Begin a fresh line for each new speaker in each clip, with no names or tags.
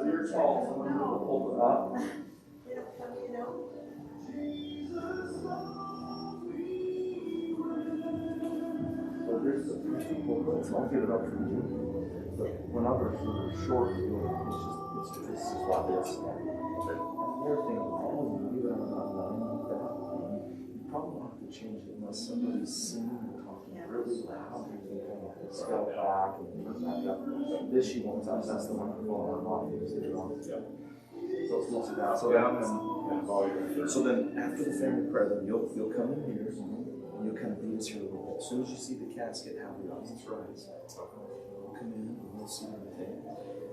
You're tall, so I'm going to hold it up. So here's the I'll get it up for you. But when others are short, this is what it is. And the other thing, all of you that are not running like that, you probably don't have to change it unless somebody's singing or talking really loud. You can kind of scale back and turn back up. This you won't touch. That's the one that will on off because they're wrong. So it's not that. So then after the family prayer, then you'll come in here and you'll kind of lead us here a little bit. As soon as you see the casket, have your eyes rise. We'll come in and we'll see everything.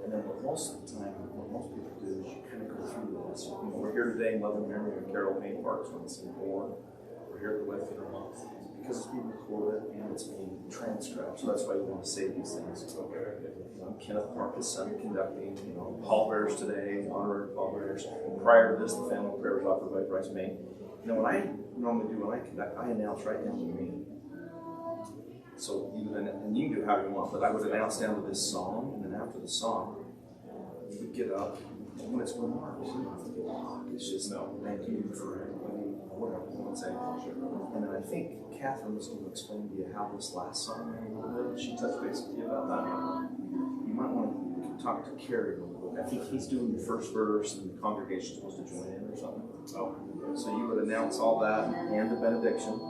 And then most of the time, what most people do is you kind of go through this. We're here today in Mother Mary and Carol Payne Park, Swainston, born. We're here at the wedding funeral because it's being recorded and it's being transcribed. So that's why you want to say these things. I'm Kenneth Parker's son conducting, pallbearers today, honorary pallbearers. Prior to this, the family prayer was offered by Bryce May. And then what I normally do when I conduct, I announce right down to me. So and you can do however you want, but I would announce down to this song, and then after the song, you would get up. And when it's remarks, you don't have to get up. It's just thank you for everybody, whatever you want to say. And then I think Catherine was going to explain to you how this last song went a little bit. She touched base with you about that. You might want to talk to Carrie a little bit. I think he's doing the first verse, and the congregation's supposed to join in or something. So you would announce all that and the benediction.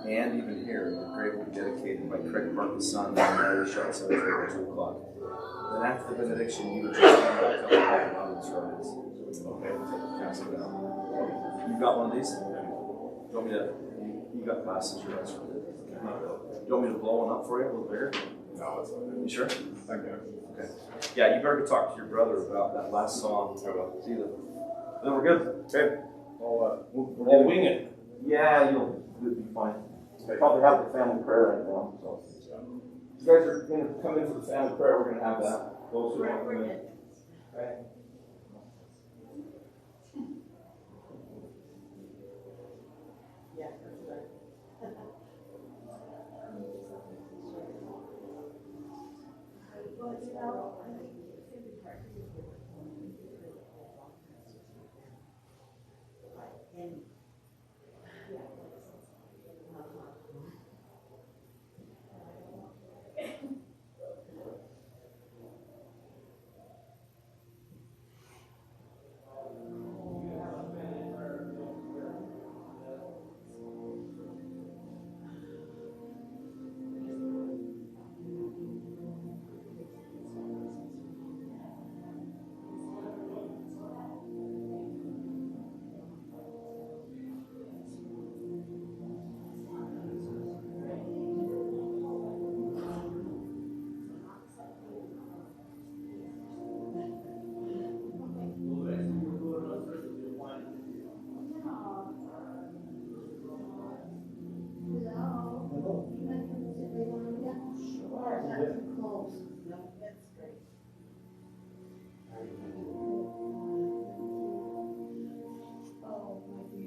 And even here, the grave will be dedicated by Craig Parker's son and Mary Shell Cemetery at 2 o'clock. Then after the benediction, you would just stand back up and have the audience rise. Okay, take the casket out. You got one of these? You want me to? You got glasses, your eyes are good. You want me to blow one up for you a little bigger?
No, it's okay.
You sure?
Okay.
Yeah, you better talk to your brother about that last song. I will. See you then we're good.
Okay.
We'll wing it. Yeah, you'll be fine. I probably have the family prayer right now. So. You guys are going to come in for the family prayer. We're going to have that. Those who want to come in. Right.
Yeah, that's right. Well, I think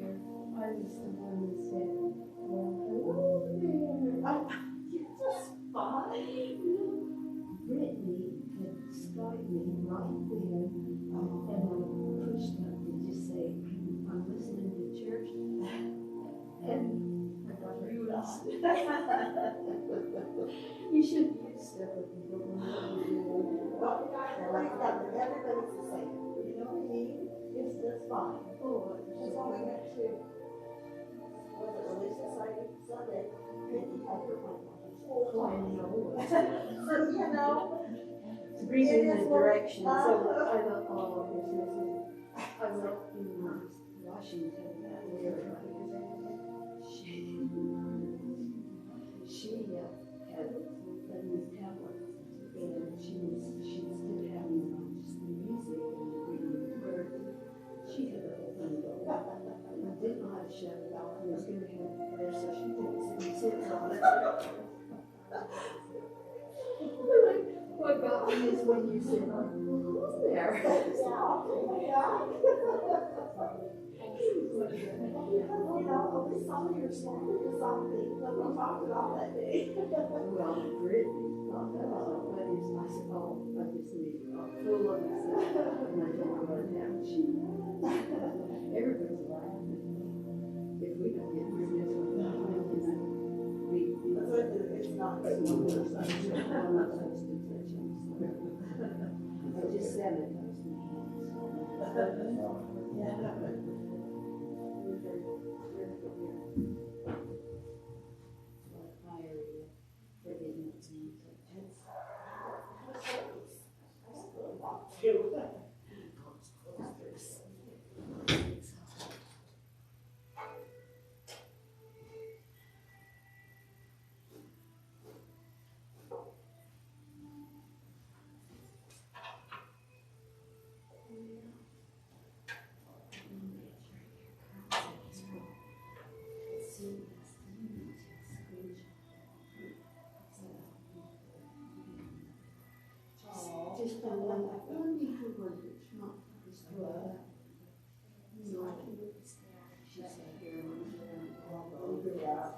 favorite part is and yeah.
You should use that with people.
Well, I like that, but everybody's the same. You know what I mean? It's just fine. Oh, that's all we went to. Was it Relief Society Sunday? I put my whole time. So, you know.
To bring in the direction. So I don't know if I was up in Washington that year. She had these tablets, and she was still having just the music and reading the word. What got me is when you said, who's there?
You know, we saw your small or something when we talked about that day.
Well, Brittany thought that was the funniest. I said, oh, I just need full of myself. And I told her what happened. Everybody's laughing. If we don't get through this one, we
It's not good.
I just sanitized my hands. My area for getting it just one before one that's not destroyed. You know, she said, here,
Yeah.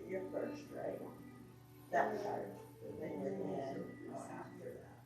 Your first, right? That part, then you're in, or after that.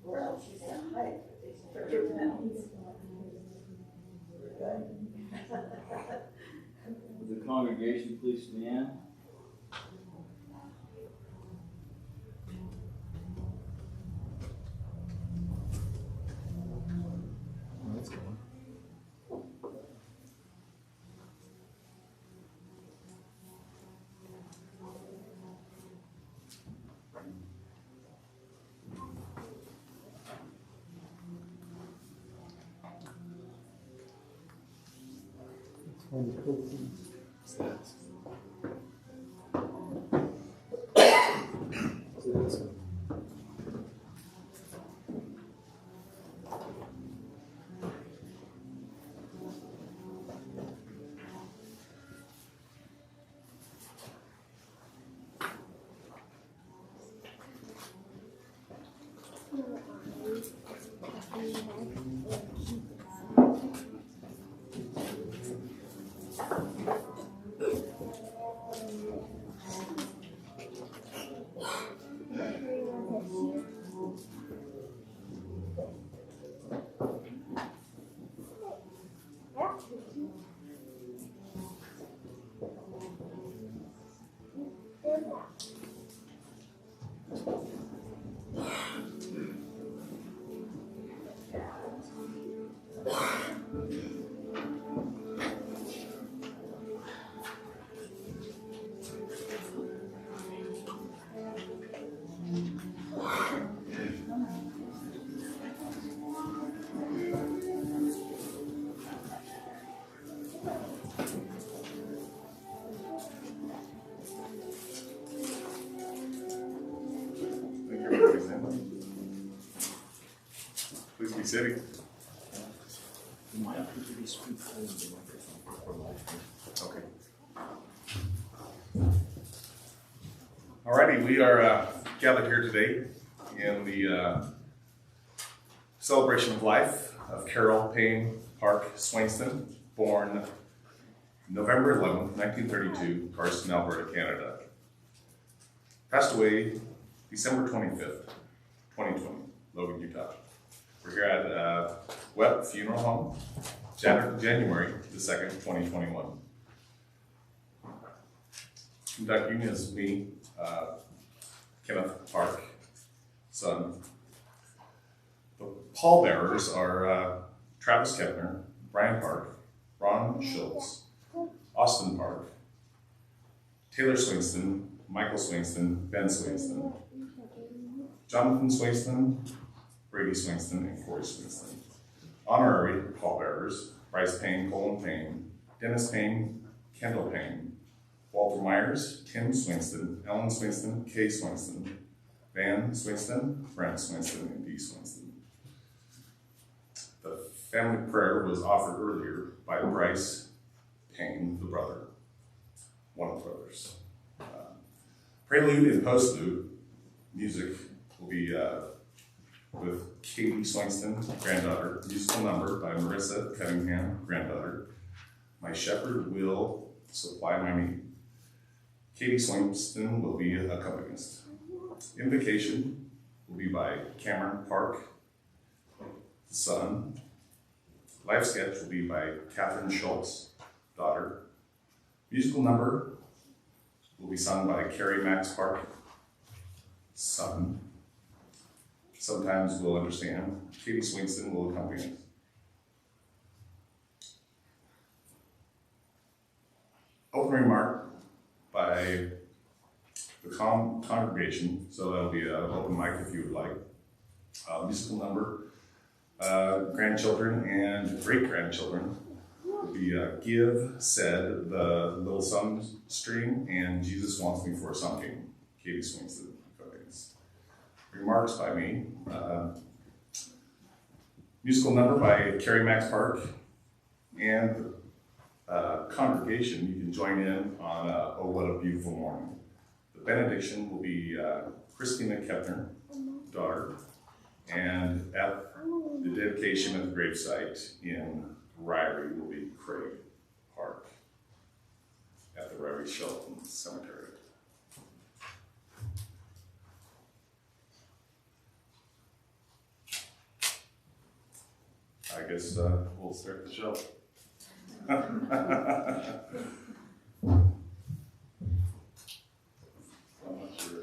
Well, she said, hi, it's 30 pounds.
Would the congregation please stand?
That's good.
Coffee City.
You might have to be speak over the microphone for life.
Okay. Alrighty, we are gathered here today in the celebration of life of Carol Payne Park Swainston, born November 11th, 1932, Carson, Alberta, Canada. Passed away December 25th, 2020, Logan, Utah. We're here at Webb Funeral Home, January the 2nd, 2021. Conducting is me, Kenneth Park, son. The pallbearers are Travis Kepner, Brian Park, Ron Schultz, Austin Park, Taylor Swainston, Michael Swainston, Ben Swainston, Jonathan Swainston, Brady Swainston, and Corey Swainston. Honorary pallbearers: Bryce Payne, Colin Payne, Dennis Payne, Kendall Payne, Walter Myers, Tim Swainston, Ellen Swainston, Kay Swainston, Van Swainston, Brent Swainston, and Dee Swainston. The family prayer was offered earlier by Bryce Payne, the brother, one of the brothers. Prelude and postlude music will be with Katie Swainston, granddaughter. Musical number by Marissa Cunningham, granddaughter. My shepherd will supply my need. Katie Swainston will be accompanist. Invocation will be by Cameron Park, the son. Life sketch will be by Catherine Schultz, daughter. Musical number will be sung by Carrie Max Park, son. Sometimes we'll understand. Katie Swainston will accompany us. Open remark by the congregation, so that'll be an open mic if you would like. Musical number, grandchildren and great-grandchildren will be Give, Said, the Little Sun Stream, and Jesus Wants Me for a Something. Katie Swainston accompanies. Remarks by me. Musical number by Carrie Max Park, and congregation, you can join in on Oh What a Beautiful Morning. The benediction will be Christina Kepner, daughter, and at the dedication of the gravesite in Ryrie will be Craig Park at the Ryrie Shelton Cemetery. I guess we'll start the show. I'm not sure.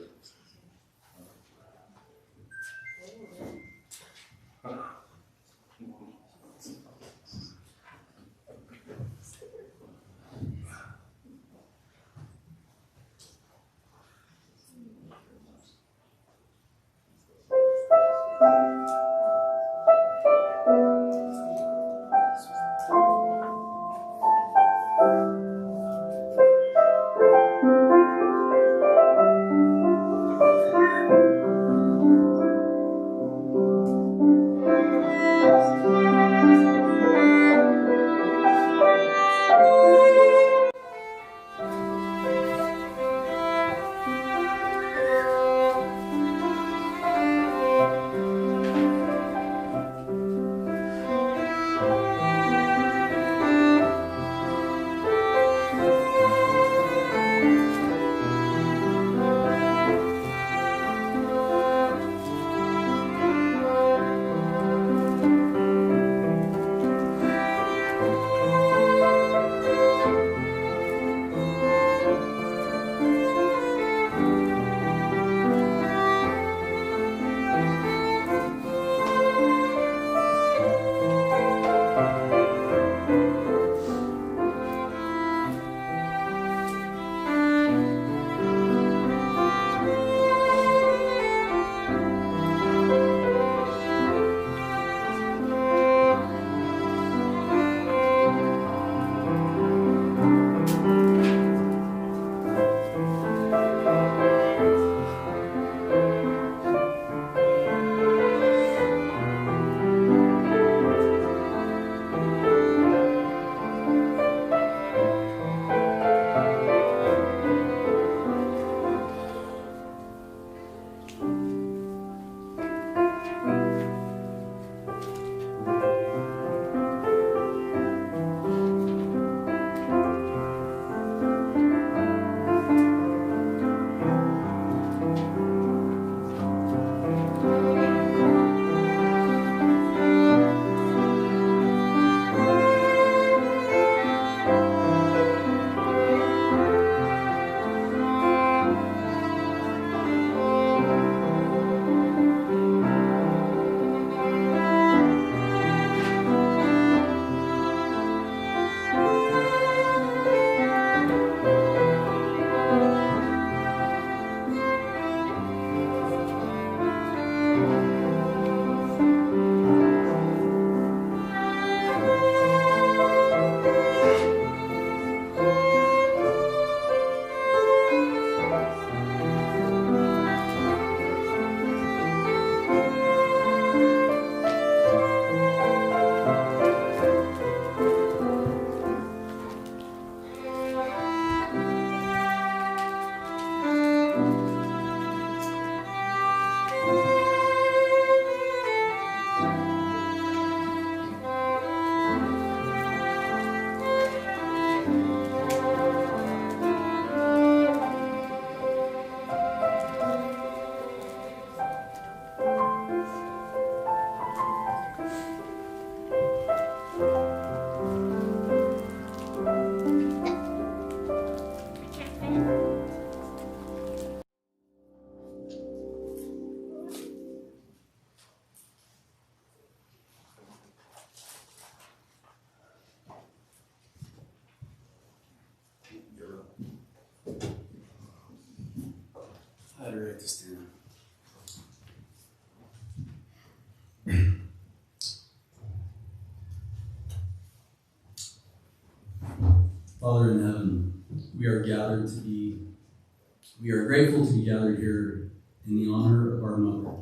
we are grateful to be gathered here in the honor of our mother.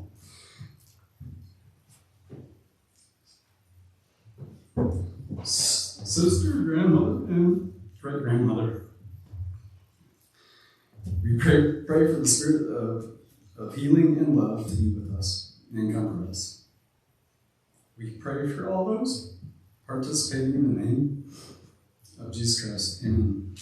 Sister, grandmother, and great-grandmother. We pray for the spirit of healing and love to be with us and comfort us. We pray for all those participating in the name of Jesus Christ. Amen.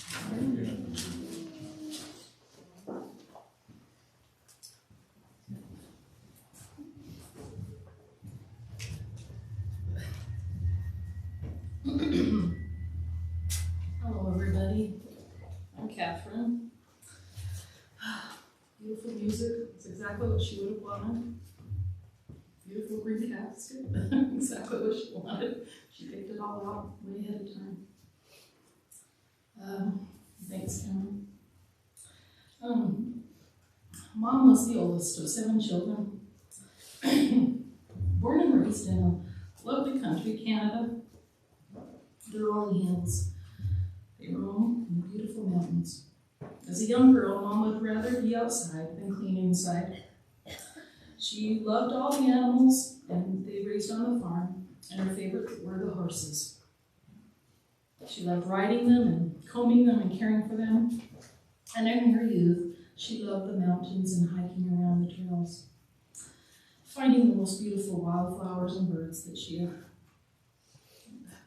Hello, everybody. I'm Catherine. Beautiful music. It's exactly what she would have wanted. Beautiful green casket. Exactly what she wanted. She picked it all out way ahead of time. Thanks, Cameron. Mom was the oldest of 7 children. Born and raised in a lovely country, Canada. The rolling hills. They roam in the beautiful mountains. As a young girl, Mom would rather be outside than clean inside. She loved all the animals, and they raised on the farm, and her favorite were the horses. She loved riding them and combing them and caring for them. And in her youth, she loved the mountains and hiking around the trails, finding the most beautiful wildflowers and birds that she had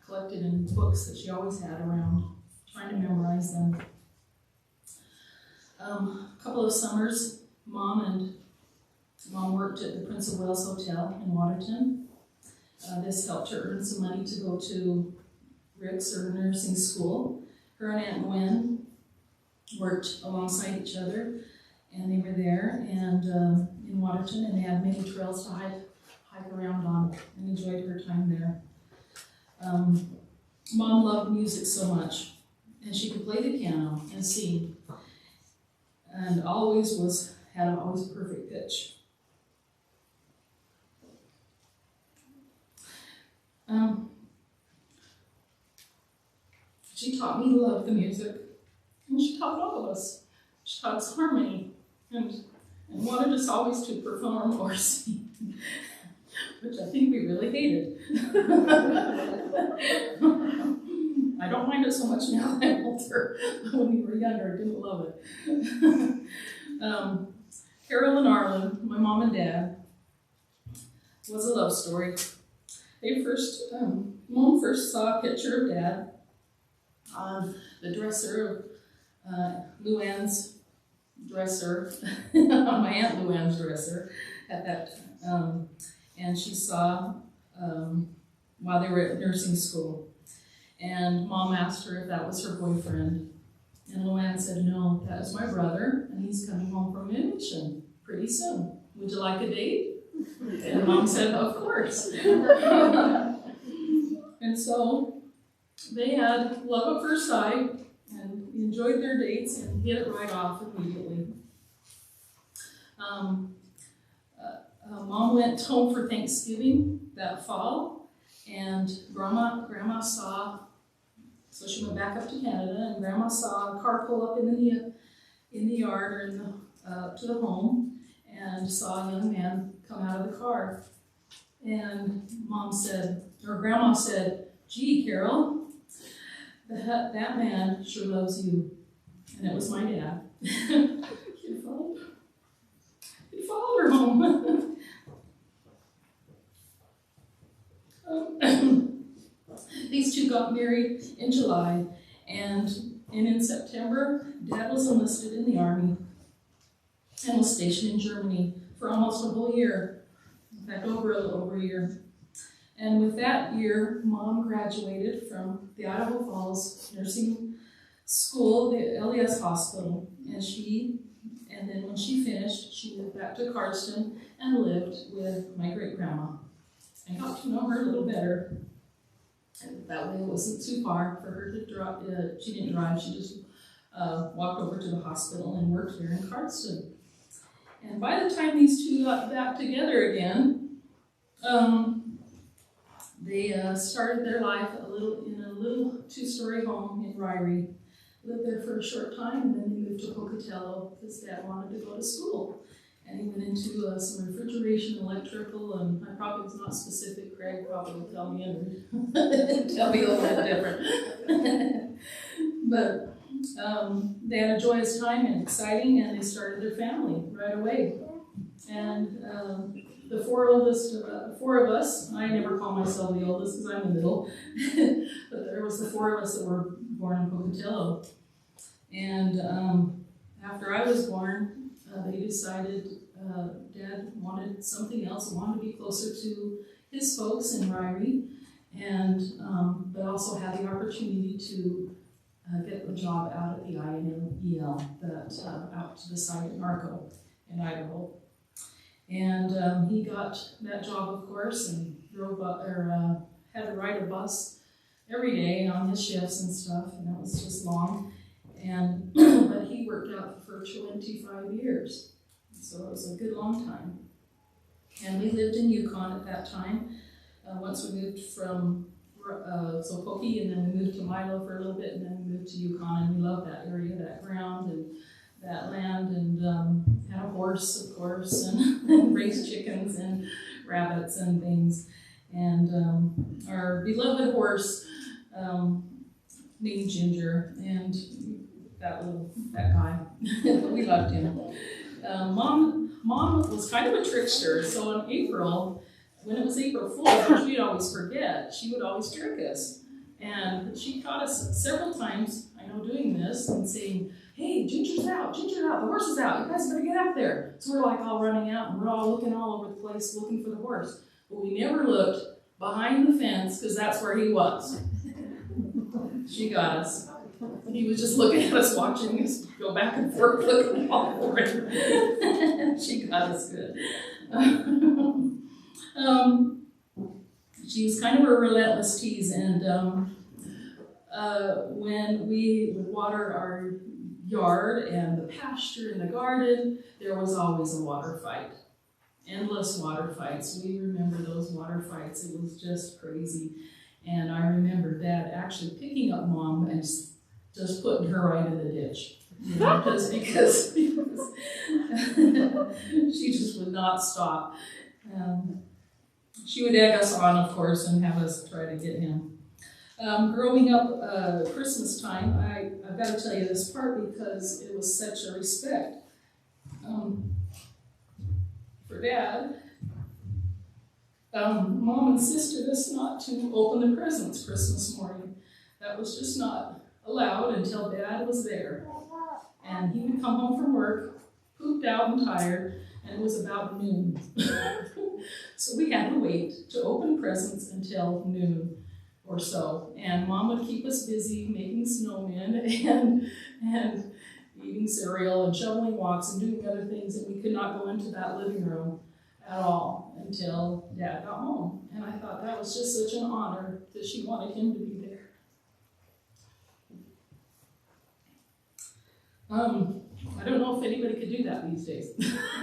collected in books that she always had around, trying to memorize them. A couple of summers, Mom worked at the Prince of Wales Hotel in Waterton. This helped her earn some money to go to Rick's or nursing school. Her and Aunt Gwen worked alongside each other, and they were there and in Waterton, and they had many trails to hike around on, and enjoyed her time there. Mom loved music so much, and she could play the piano and sing, and always had perfect pitch. She taught me to love the music, and she taught all of us. She taught us harmony, and wanted us always to perform or sing, which I think we really hated. I don't mind it so much now that I'm older, but when we were younger, I didn't love it. Carol and Arlen, my mom and dad, was a love story. Mom first saw a picture of Dad on the dresser of Luann's dresser, on my Aunt Luann's dresser at that time. And she saw while they were at nursing school. And Mom asked her if that was her boyfriend. And Luann said, "No, that is my brother, and he's coming home from a mission pretty soon. Would you like a date?" And Mom said, "Of course." And so they had love at first sight and enjoyed their dates and hit it right off immediately. Mom went home for Thanksgiving that fall, and Grandma saw, so she went back up to Canada, and Grandma saw a car pull up in the yard or to the home, and saw a young man come out of the car. And Grandma said, "Gee, Carol, that man sure loves you." And it was my dad. He followed her home. These two got married in July, and in September, Dad was enlisted in the Army and was stationed in Germany for almost a whole year. In fact, a little over a year. And with that year, Mom graduated from the Idaho Falls Nursing School, the LES hospital, and then when she finished, she moved back to Cardston and lived with my great-grandma. I got to know her a little better. And that way it wasn't too far for her to drive. She didn't drive, she just walked over to the hospital and worked there in Cardston. And by the time these two got back together again, they started their life in a little 2-story home in Ryrie. lived there for a short time, and then they moved to Pocatello because Dad wanted to go to school. And he went into some refrigeration, electrical, and I probably was not specific. Craig probably will tell me and tell me a little bit different. But they had a joyous time and exciting, and they started their family right away. And the four of us, I never call myself the oldest because I'm the middle, but there was the four of us that were born in Pocatello. And after I was born, they decided Dad wanted something else, wanted to be closer to his folks in Ryrie, and but also had the opportunity to get a job out at the INEL, that out to the side at Narco in Idaho. And he got that job, of course, and had to ride a bus every day on his shifts and stuff, and that was just long. And but he worked out for 25 years, so it was a good long time. And we lived in Yukon at that time. Once we moved from Pokey, and then we moved to Milo for a little bit, and then we moved to Yukon, and we loved that area, that ground, and that land, and had a horse, of course, and raised chickens and rabbits and things. And our beloved horse named Ginger, and that guy, we loved him. Mom was kind of a trickster, so in April, when it was April Fool's, which we'd always forget, she would always trick us. And she caught us several times, I know, doing this and saying, "Hey, Ginger's out, the horse is out, you guys better get out there." So we're like all running out, and we're all looking all over the place looking for the horse. But we never looked behind the fence, because that's where he was. She got us. He was just looking at us, watching us go back and forth, looking all for it. She got us good. She was kind of a relentless tease, and when we would water our yard and the pasture and the garden, there was always a water fight. Endless water fights. We remember those water fights. It was just crazy. And I remember Dad actually picking up Mom and just putting her right in the ditch. You know, just because she just would not stop. She would egg us on, of course, and have us try to get him. Growing up Christmas time, I've got to tell you this part because it was such a respect. For Dad, Mom insisted us not to open the presents Christmas morning. That was just not allowed until Dad was there. And he would come home from work, pooped out and tired, and it was about noon. So we had to wait to open presents until noon or so. And Mom would keep us busy making snowmen and eating cereal and shoveling walks and doing other things, and we could not go into that living room at all until Dad got home. And I thought that was just such an honor that she wanted him to be there. I don't know if anybody could do that these days.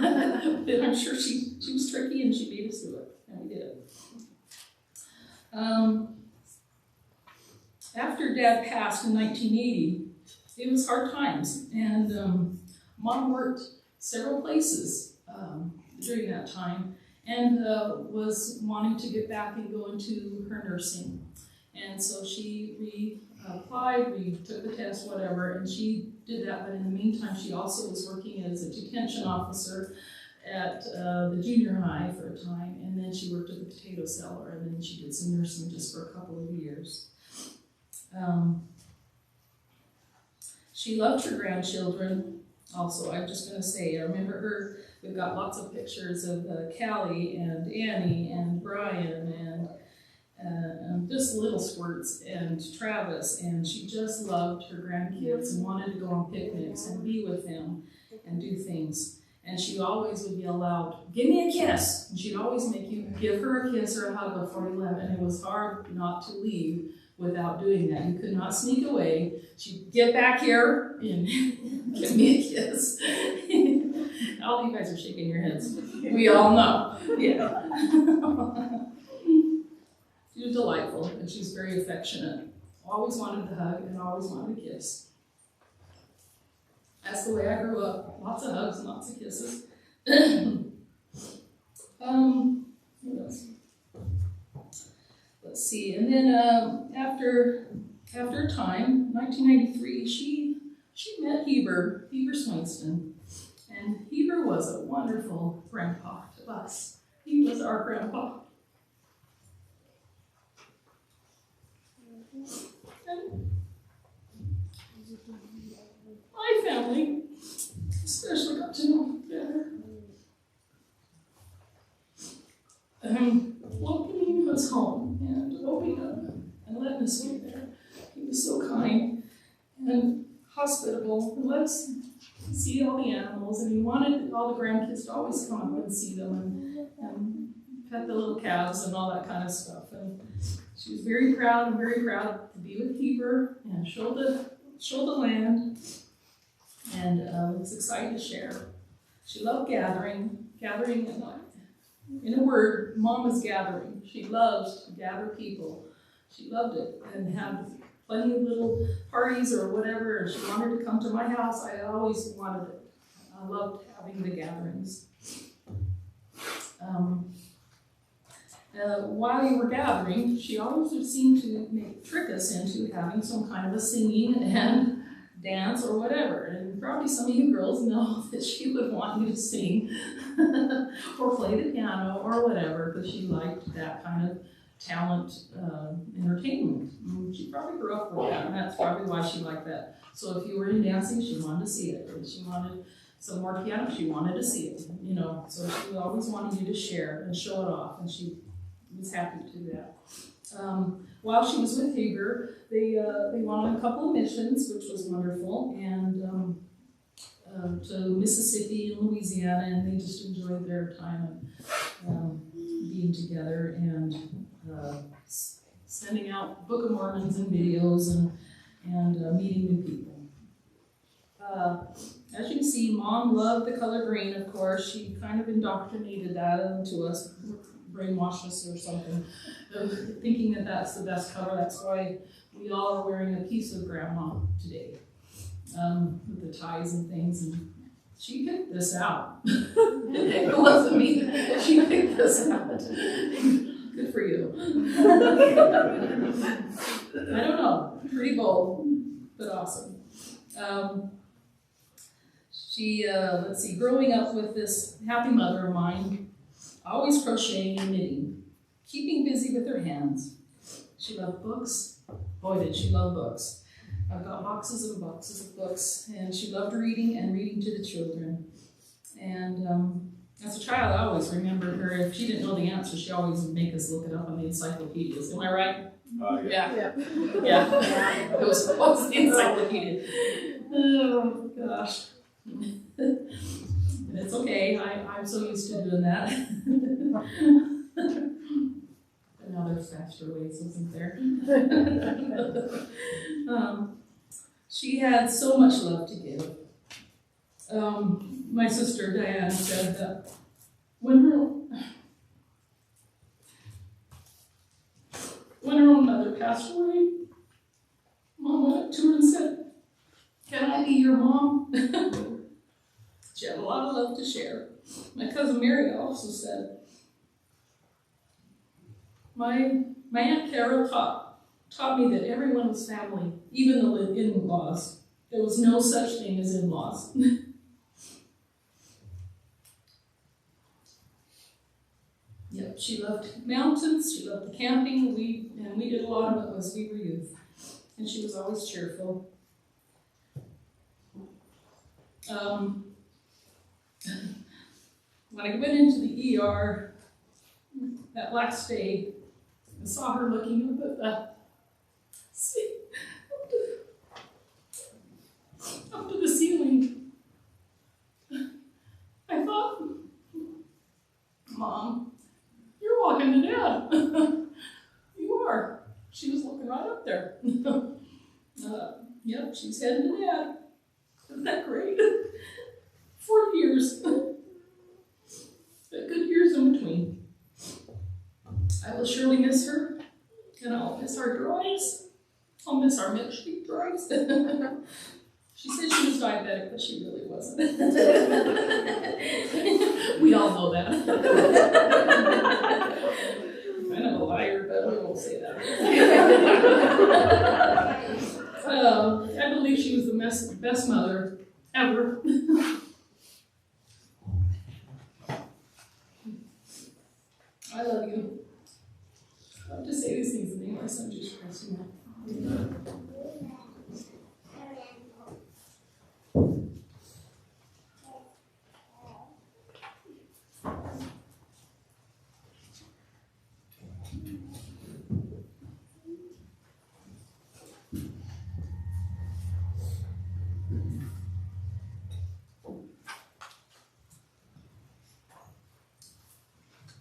But I'm sure she was tricky, and she made us do it, and we did it. After Dad passed in 1980, it was hard times, and Mom worked several places during that time, and was wanting to get back and go into her nursing. And so she applied, we took the test, whatever, and she did that, but in the meantime, she also was working as a detention officer at the junior high for a time, and then she worked at the potato cellar, and then she did some nursing just for a couple of years. She loved her grandchildren also. I'm just going to say, I remember her, we've got lots of pictures of Callie and Annie and Brian and just little squirts and Travis, and she just loved her grandkids and wanted to go on picnics and be with them and do things. And she always would yell out, "Give me a kiss!" And she'd always make you give her a kiss or a hug before you left, and it was hard not to leave without doing that. You could not sneak away. She'd get back here and give me a kiss. All you guys are shaking your heads. We all know. Yeah. She was delightful, and she's very affectionate. Always wanted to hug and always wanted to kiss. That's the way I grew up. Lots of hugs and lots of kisses. What else? Let's see. And then after a time, 1993, she met Heber Swainston. And Heber was a wonderful grandpa to us. He was our grandpa. And my family especially got to know him better. Welcoming us home and opening up and letting us be there. He was so kind and hospitable and let us see all the animals, and he wanted all the grandkids to always come up and see them and pet the little calves and all that kind of stuff. And she was very proud to be with Heber and show the land, and was excited to share. She loved gathering and in a word, Mama's gathering. She loves to gather people. She loved it and had plenty of little parties or whatever, and she wanted to come to my house. I always wanted it. I loved having the gatherings. While we were gathering, she always would seem to trick us into having some kind of a singing and dance or whatever. And probably some of you girls know that she would want you to sing or play the piano or whatever, because she liked that kind of talent entertainment. She probably grew up with that, and that's probably why she liked that. So if you were in dancing, she wanted to see it. If she wanted some more piano, she wanted to see it, So she always wanted you to share and show it off, and she was happy to do that. While she was with Heber, they went on a couple of missions, which was wonderful, and to Mississippi and Louisiana, and they just enjoyed their time being together and sending out Book of Mormons and videos and meeting new people. As you can see, Mom loved the color green, of course. She kind of indoctrinated that into us, brainwashed us or something, thinking that that's the best color. That's why we all are wearing a piece of Grandma today, with the ties and things. And she picked this out. It wasn't me. She picked this out. Good for you. I don't know. Pretty bold, but awesome. Let's see, growing up with this happy mother of mine, always crocheting and knitting, keeping busy with her hands. She loved books. Boy, did she love books. I've got boxes and boxes of books, and she loved reading and reading to the children. And as a child, I always remembered her. If she didn't know the answer, she always would make us look it up on the encyclopedias. Am I right?
Yeah.
Yeah. It was the encyclopedia. Oh, gosh. It's okay. I'm so used to doing that. But now there's faster ways, isn't there? She had so much love to give. My sister Diana said that when her own mother passed away, Mom went up to her and said, "Can I be your mom?" She had a lot of love to share. My cousin Mary also said, my Aunt Carol taught me that everyone was family, even the in-laws. There was no such thing as in-laws. Yep, she loved mountains, she loved the camping, and we did a lot of it as we were youth. And she was always cheerful. When I went into the ER that last day, I saw her looking up up to the ceiling. I thought, Mom, you're walking to Dad. You are. She was looking right up there. Yep, she's heading to Dad. Isn't that great? 4 years. But good years in between. I will surely miss her, and I'll miss our drives. I'll miss our milkshake drives. She said she was diabetic, but she really wasn't. We all know that. Kind of a liar, but we won't say that. I believe she was the best mother ever. I love you. I love to say these things in the name of my son, Jesus Christ. Amen.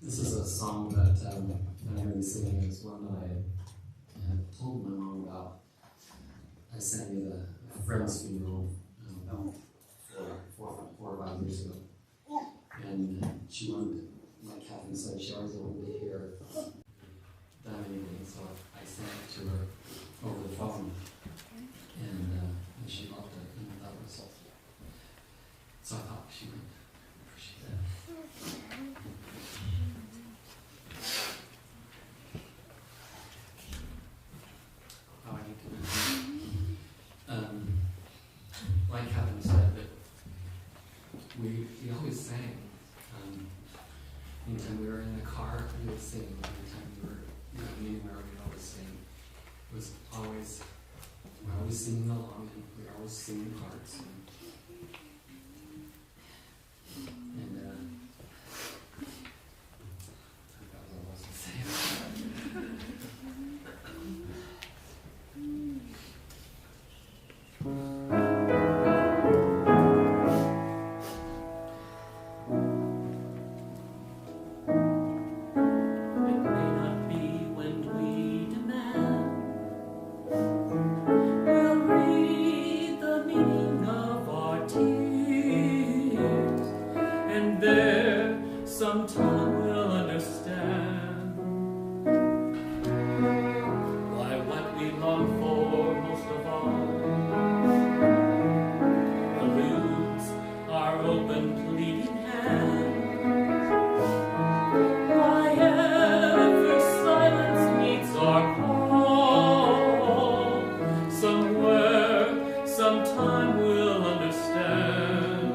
This is a song that I'm going to be singing. It's one that I had told my mom about. I sang at a friend's funeral about 4 or 5 years ago. And she wanted, like Catherine said, she always wanted to hear that evening, so I sang it to her over the phone. And she loved it, and that was all. So I thought she would appreciate that. Like Catherine said, that we always sang. Anytime we were in the car, we would sing. Anytime we were anywhere, we would always sing. It was always, we're always singing along, and we were always singing hearts. And I forgot what I was going to say.
Sometime we'll understand why what we long for most of all eludes our open pleading hand. Why every silence meets our call. Somewhere, sometime we'll understand.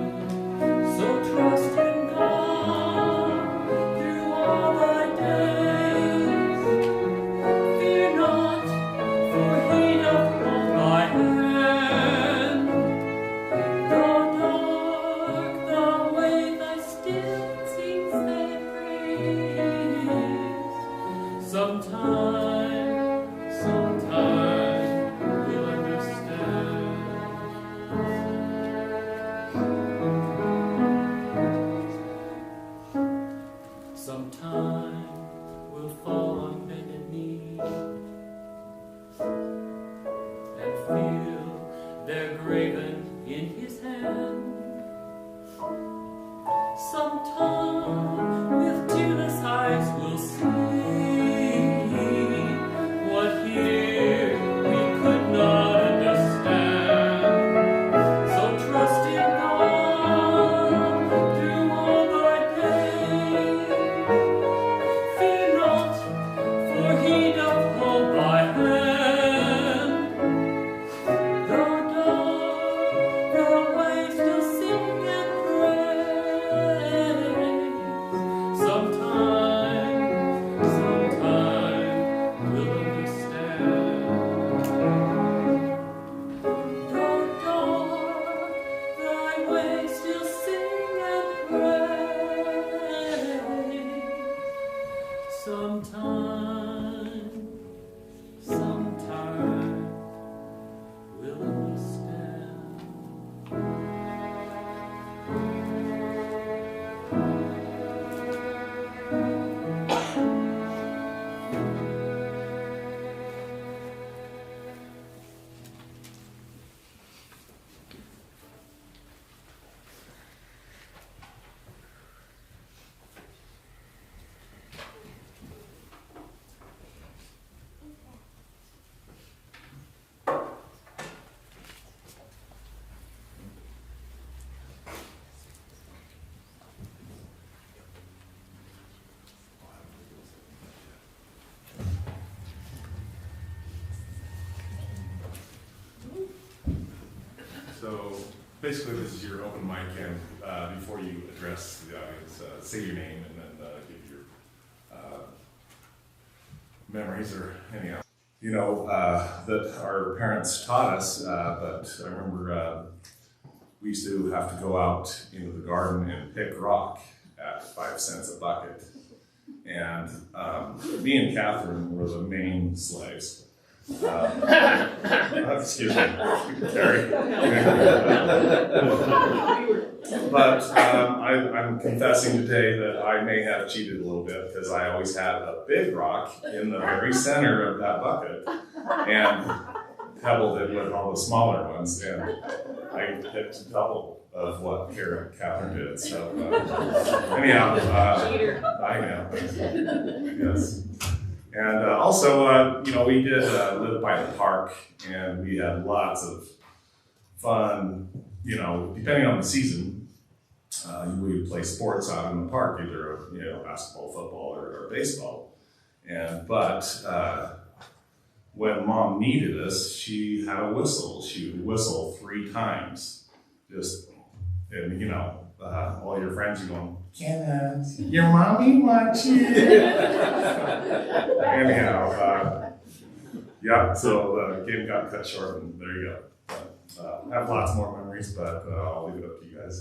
So trust in God through all thy days. Fear not, for he doth hold thy hand. Though dark the way, thy still sings thy praise. Sometime we'll understand. Sometime we'll fall on bended knee and feel they're graven in his hand. Sometime with tearless eyes we'll see what here we could not understand. So trust in God through all thy days. Fear not, for he doth hold thy hand. Though dark the way, still sing and praise. Sometime we'll understand. Though dark thy way, still sing and praise. Sometime we'll understand.
So basically this is your open mic, and before you address the audience, say your name and then give your memories or anyhow. You know, that our parents taught us, but I remember we used to have to go out into the garden and pick rock at 5 cents a bucket. And me and Catherine were the main slaves. Excuse me, Terry. But I'm confessing today that I may have cheated a little bit because I always had a big rock in the very center of that bucket and pebbled it with all the smaller ones, and I picked double of what Catherine did. So anyhow, I know. Yes. And also, you know, we did live by the park, and we had lots of fun. You know, depending on the season, we would play sports out in the park, either basketball, football, or baseball. But when Mom needed us, she had a whistle. She would whistle 3 times, and all your friends are going, "Kenneth, your mommy wants you." Anyhow, yeah, so the game got cut short, and there you go. I have lots more memories, but I'll leave it up to you guys.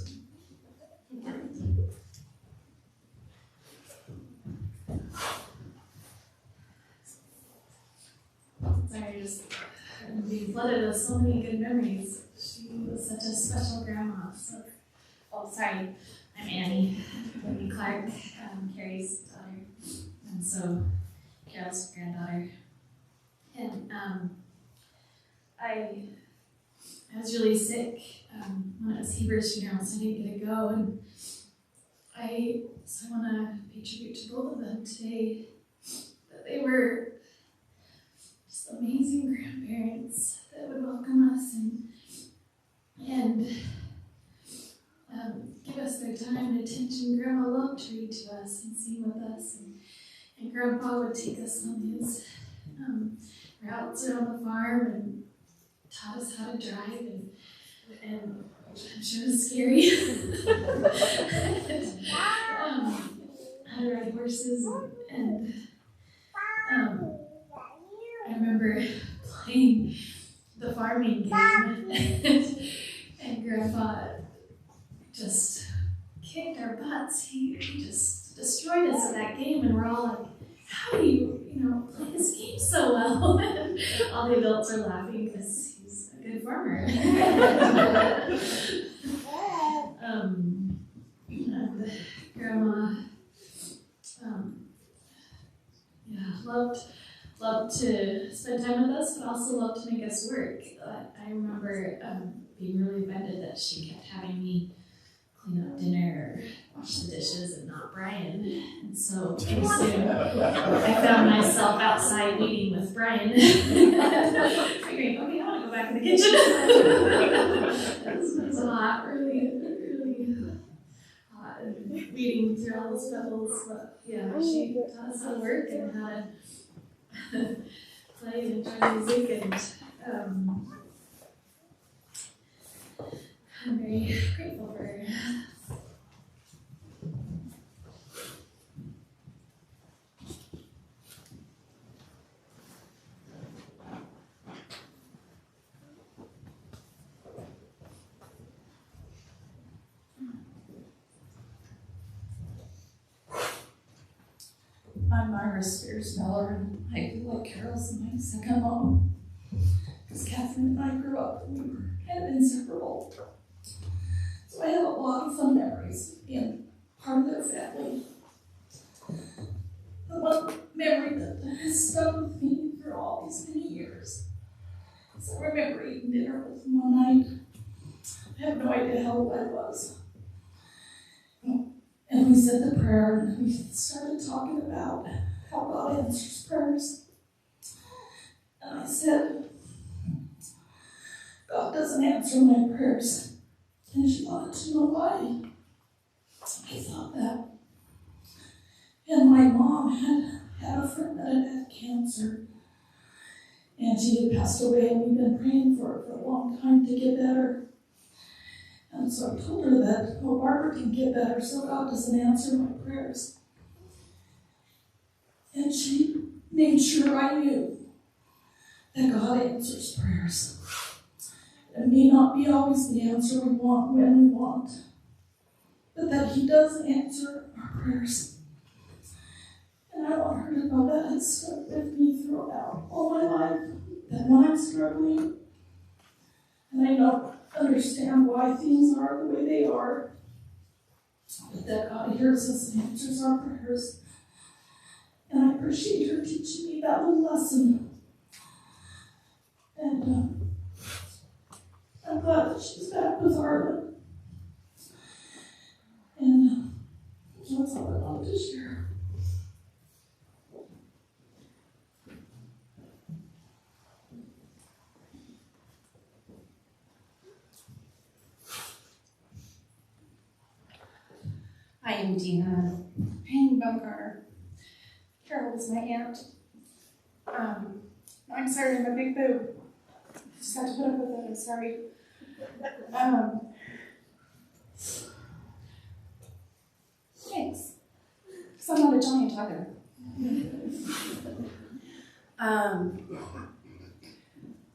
Sorry, just being flooded with so many good memories. She was such a special grandma. So, sorry, I'm Annie, Whitney Clark, Carrie's daughter, and so Carol's granddaughter. And I was really sick when it was Heber's funeral, so I didn't get to go. And I want to pay tribute to both of them today. That they were just amazing grandparents that would welcome us and give us their time and attention. Grandma loved to read to us and sing with us, and Grandpa would take us on his routes around the farm and taught us how to drive, and I'm sure it was scary. How to ride horses, and I remember playing the farming game, and Grandpa just kicked our butts. He just destroyed us at that game, and we're all like, "How do you play this game so well?" And all the adults are laughing because he's a good farmer. And Grandma, loved to spend time with us, but also loved to make us work. I remember being really offended that she kept having me clean up dinner or wash the dishes and not Brian. And so pretty soon I found myself outside meeting with Brian, figuring, okay, I want to go back in the kitchen. It was hot, really hot, and weeding through all those pebbles. But yeah, she taught us how to work and how to play and enjoy music, and I'm very grateful for her.
I'm Myra Spears Miller, and I feel like Carol's my second mom. Because Catherine and I grew up and we were kind of inseparable. So I have a lot of fun memories of being part of their family. The one memory that has stuck with me for all these many years is I remember eating dinner with them one night. I have no idea how old I was. And we said the prayer, and we started talking about how God answers prayers. And I said, God doesn't answer my prayers. And she wanted to know why. I thought that. And my mom had a friend that had had cancer. And she had passed away, and we'd been praying for her for a long time to get better. And so I told her that, oh, Barbara can get better, so God doesn't answer my prayers. And she made sure I knew that God answers prayers. It may not be always the answer we want when we want, but that He does answer our prayers. And I want her to know that it's stuck with me throughout all my life, that when I'm struggling, and I don't understand why things are the way they are, but that God hears us and answers our prayers. And I appreciate her teaching me that little lesson. And I'm glad that she's back with Arlen. And that's all I wanted to share.
I am Dina Payne Bumgarner. Carol was my aunt. I'm sorry, I'm a big boob. Just had to put up with it, I'm sorry. Thanks. Because I'm not a giant either.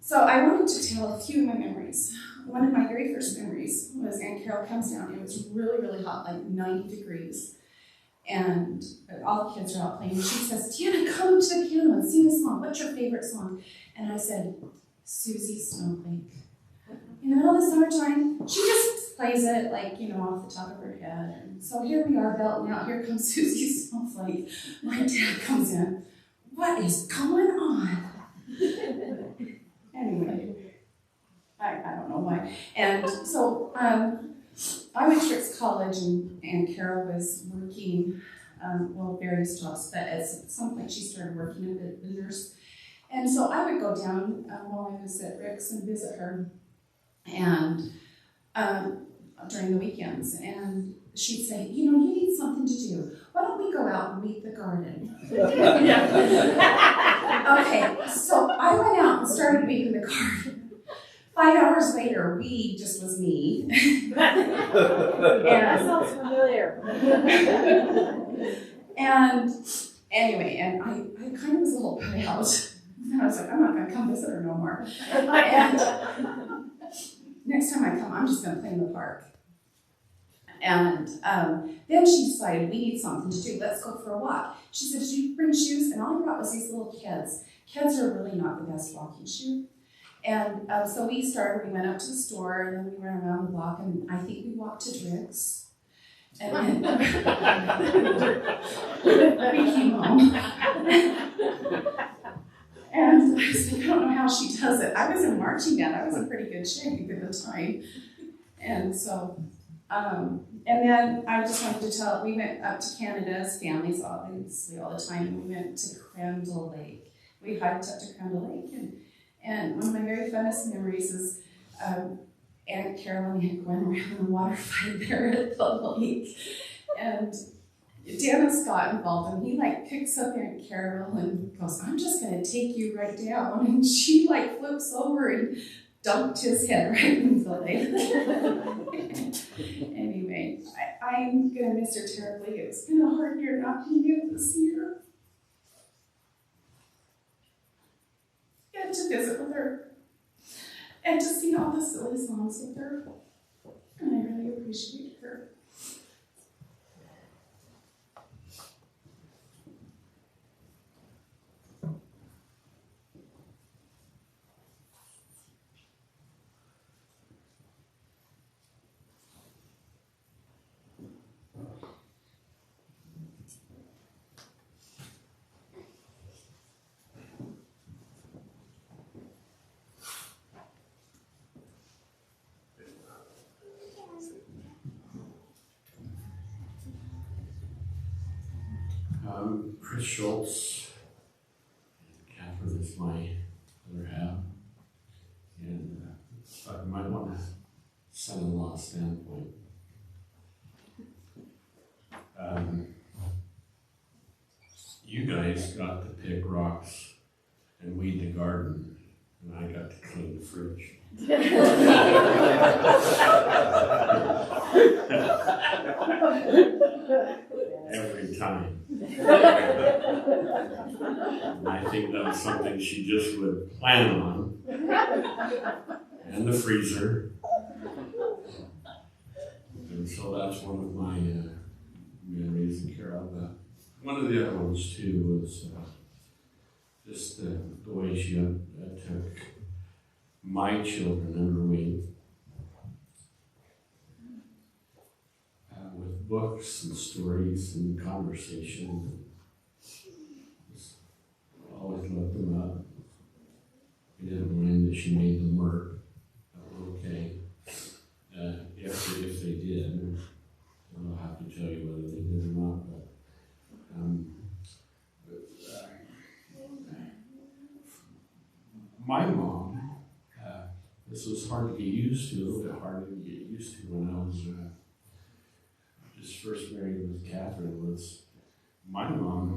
So I wanted to tell a few of my memories. One of my very first memories was Aunt Carol comes down. It was really, really hot, like 90 degrees. And all the kids are out playing. And she says, Deanna, come to the piano and sing a song. What's your favorite song? And I said, Susie Snowflake. In the middle of the summertime, she just plays it like, off the top of her head. And so here we are belting out. Here comes Susie Snowflake. My dad comes in. What is going on? Anyway, I don't know why. And so I went to Rick's College, and Carol was working, various jobs, but at some point she started working as a nurse. And so I would go down while I was at Rick's and visit her, and during the weekends. And she'd say, you need something to do. Why don't we go out and weed the garden? Okay, so I went out and started weeding the garden. 5 hours later, weed just was me.
That sounds familiar.
And anyway, and I kind of was a little put out. And I was like, I'm not going to come visit her no more. And next time I come, I'm just going to play in the park. And then she decided, we need something to do. Let's go for a walk. She said, did you bring shoes? And all I brought was these little kids. Kids are really not the best walking shoe. And so we went up to the store, and then we ran around the block, and I think we walked to Drix. And then we came home. And I was like, I don't know how she does it. I was in marching band. I was in pretty good shape at the time. And so, and then I just wanted to tell, we went up to Canada as families, obviously, all the time, and we went to Crandall Lake. We hiked up to Crandall Lake, and one of my very funnest memories is Aunt Carol and Aunt Gwen were having a water fight there at the lake. And Dennis got involved, and he picks up Aunt Carol and goes, I'm just going to take you right down. And she flips over and dumped his head right into the lake. Anyway, I'm going to miss her terribly. It's been a hard year not being able to see her. And to visit with her, and to sing all the silly songs with her. And I really appreciate her.
Chris Schultz. Catherine is my other half. And I might want a son-in-law standpoint. You guys got to pick rocks and weed the garden, and I got to clean the fridge. Every time. And I think that was something she just would plan on. And the freezer. And so that's one of my memories of Carol. One of the other ones too was just the way she took my children under wing with books and stories and conversation. Just always loved them up. We didn't mind that she made them work. That was okay. If they did, I'll have to tell you whether they did or not. But my mom, this was hard to get used to, a little bit harder to get used to when I was just first married with Catherine. Was my mom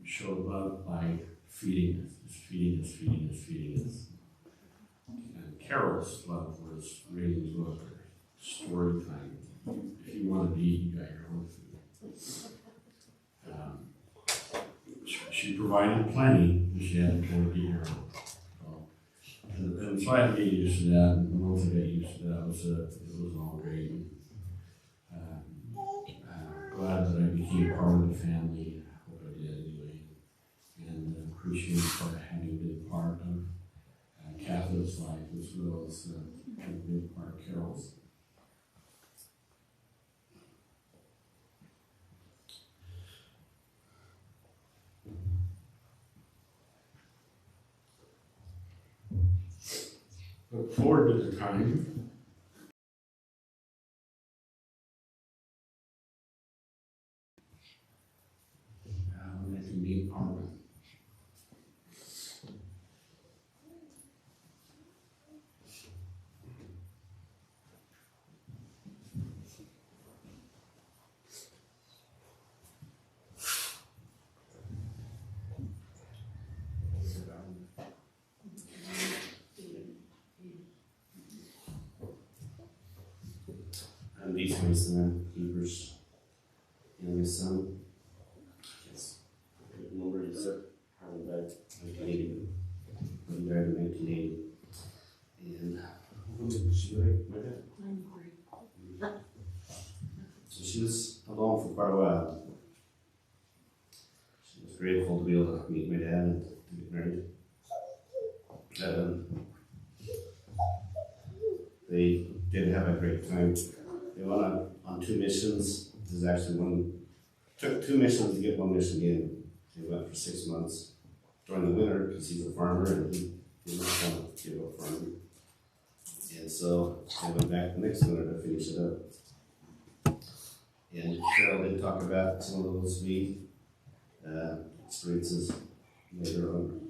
showed love by feeding us. And Carol's love was reading the book or story time. If you wanted to eat, you got your own food. She provided plenty, but she had to kind of get her own. And so I had to get used to that, and once I got used to that, it was all great. Glad that I became part of the family. I hope I did anyway. And appreciate having been part of Catherine's life as well as having been part of Carol's. Look forward to the time when I can be a part of it. I'm D. Swainston, Hebrews' youngest son. Yes. Remember, he said, Harlan died in 1980. He died in 1980. And when did she die? My dad? 93. So she was alone for quite a while. She was grateful to be able to meet my dad and to get married. They did have a great time. They went on 2 missions. There's actually took 2 missions to get 1 mission in. They went for 6 months during the winter because he's a farmer and he didn't want to give up farming. And so they went back the next winter to finish it up. And Carol did talk about some of those sweet experiences later on.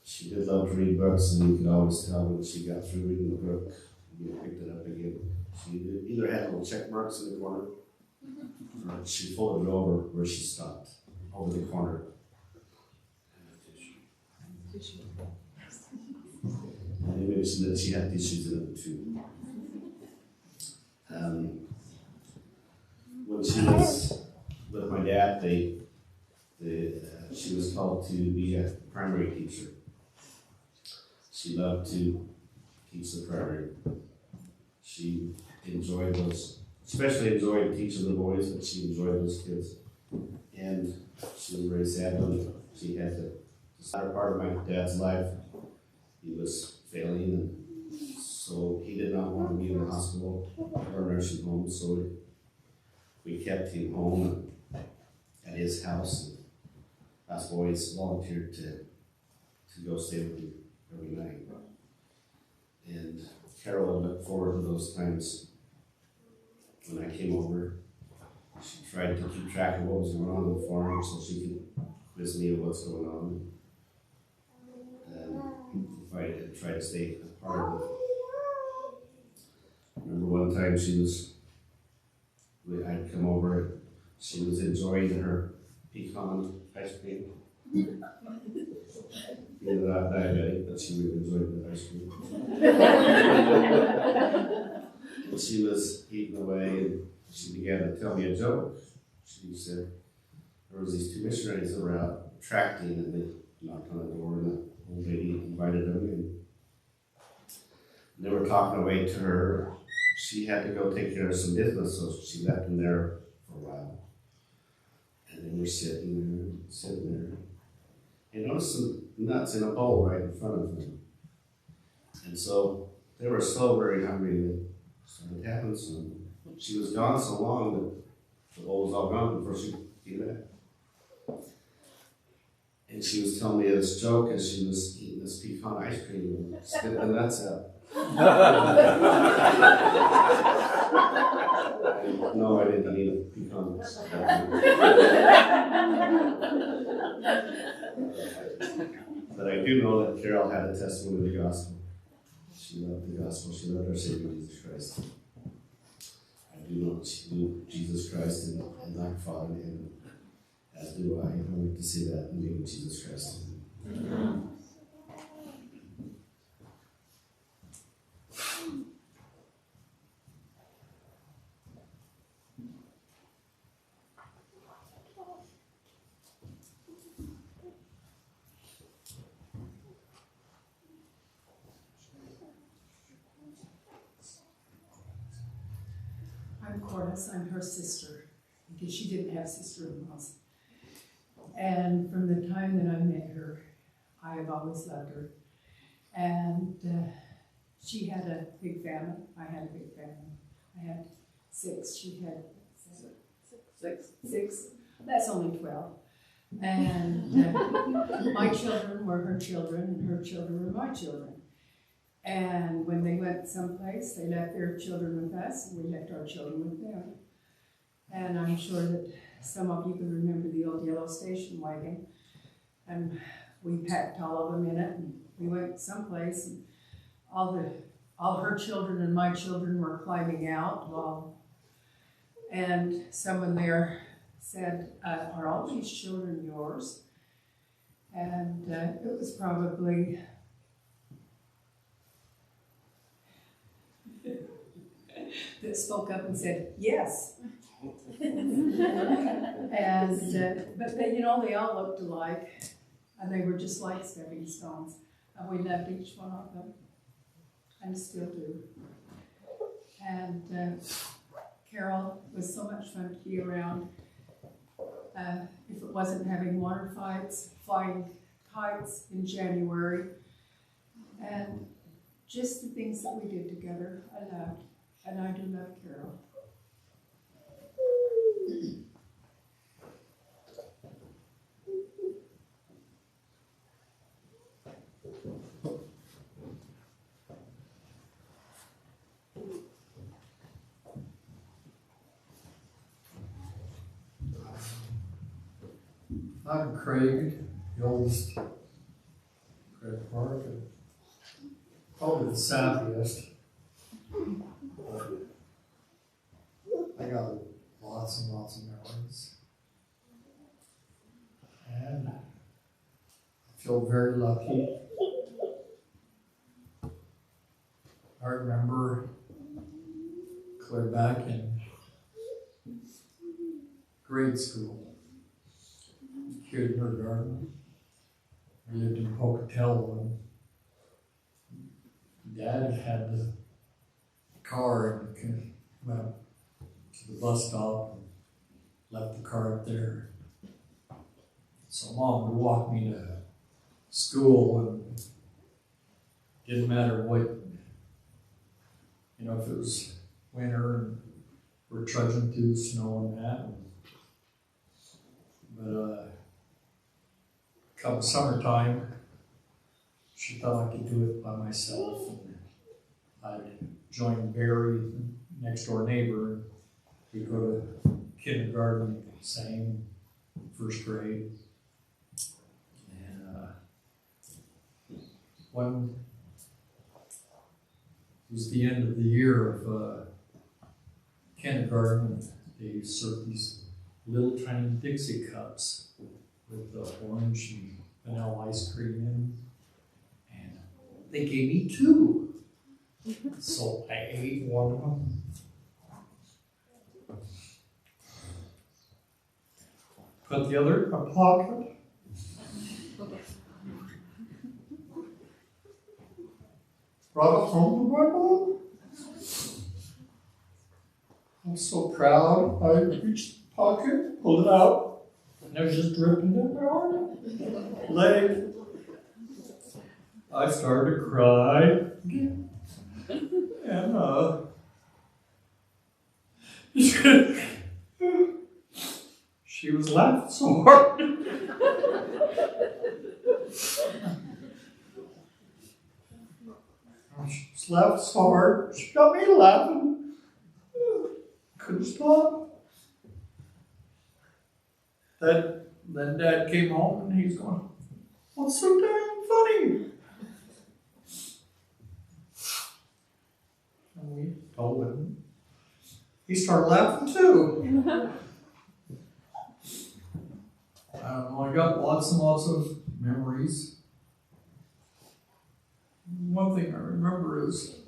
She did love to read books, and you could always tell when she got through reading the book, you picked it up again. She either had little check marks in the corner, or she folded it over where she stopped, over the corner. And they mentioned that she had tissues in it too. When she was with my dad, she was called to be a primary teacher. She loved to teach the primary. She enjoyed those, especially enjoyed teaching the boys, but she enjoyed those kids. And she was very sad when she had to start part of my dad's life. He was failing, and so he did not want to be in the hospital or nursing home, so we kept him home at his house. And us boys volunteered to go stay with him every night. And Carol looked forward to those times when I came over. She tried to keep track of what was going on the farm so she could quiz me on what's going on. If I had tried to stay a part of it. I remember one time I'd come over, she was enjoying her pecan ice cream. Being not diabetic, but she really enjoyed the ice cream. And she was eating away, and she began to tell me a joke. She said there was these two missionaries that were out tracting, and they knocked on the door, and the old lady invited them in. And they were talking away to her. She had to go take care of some business, so she left them there for a while. And they were sitting there. And noticed some nuts in a bowl right in front of them. And so they were so very hungry they started having some. She was gone so long that the bowl was all gone before she could eat it. And she was telling me this joke as she was eating this pecan ice cream and spit the nuts out. No, I didn't eat pecans. But I do know that Carol had a testimony of the gospel. She loved the gospel. She loved our Savior Jesus Christ. I do know that she knew Jesus Christ and our Father in heaven, as do I. I like to see that in the name of Jesus Christ. Amen.
I'm Corliss, I'm her sister, because she didn't have sister-in-laws. And from the time that I met her, I have always loved her. And she had a big family, I had a big family. I had 6, she had 6. That's only 12. And my children were her children, and her children were my children. And when they went someplace, they left their children with us, and we left our children with them. And I'm sure that some of you can remember the old yellow station wagon. And we packed all of them in it, and we went someplace, and all her children and my children were climbing out. And someone there said, are all these children yours? And it was probably that spoke up and said, yes. And, but they, they all looked alike, and they were just like stepping stones. And we loved each one of them, and still do. And Carol was so much fun to be around. If it wasn't having water fights, flying kites in January, and just the things that we did together, I loved. And I do love Carol.
I'm Craig, the oldest. Craig Park, and probably the sappiest. I got lots and lots of memories. And I feel very lucky. I remember clear back in grade school, kindergarten. I lived in Pocatello, and Dad had the car and went to the bus stop and left the car up there. So Mom would walk me to school, and didn't matter what, if it was winter and we're trudging through the snow and that. But come summertime, she thought I could do it by myself, and I'd join Barry, next door neighbor. We'd go to kindergarten, same, first grade. And one was the end of the year of kindergarten. They served these little tiny Dixie cups with orange and vanilla ice cream in them. And they gave me 2. So I ate one of them. Put the other in my pocket. Brought it home to my mom. I'm so proud. I reached the pocket, pulled it out, and it was just dripping down my arm, leg. I started to cry again. And she was laughing so hard. She was laughing so hard. She got me laughing. Couldn't stop. Then Dad came home and he's going, "What's so damn funny?" And we told him. He started laughing too. I don't know, I got lots and lots of memories. One thing I remember is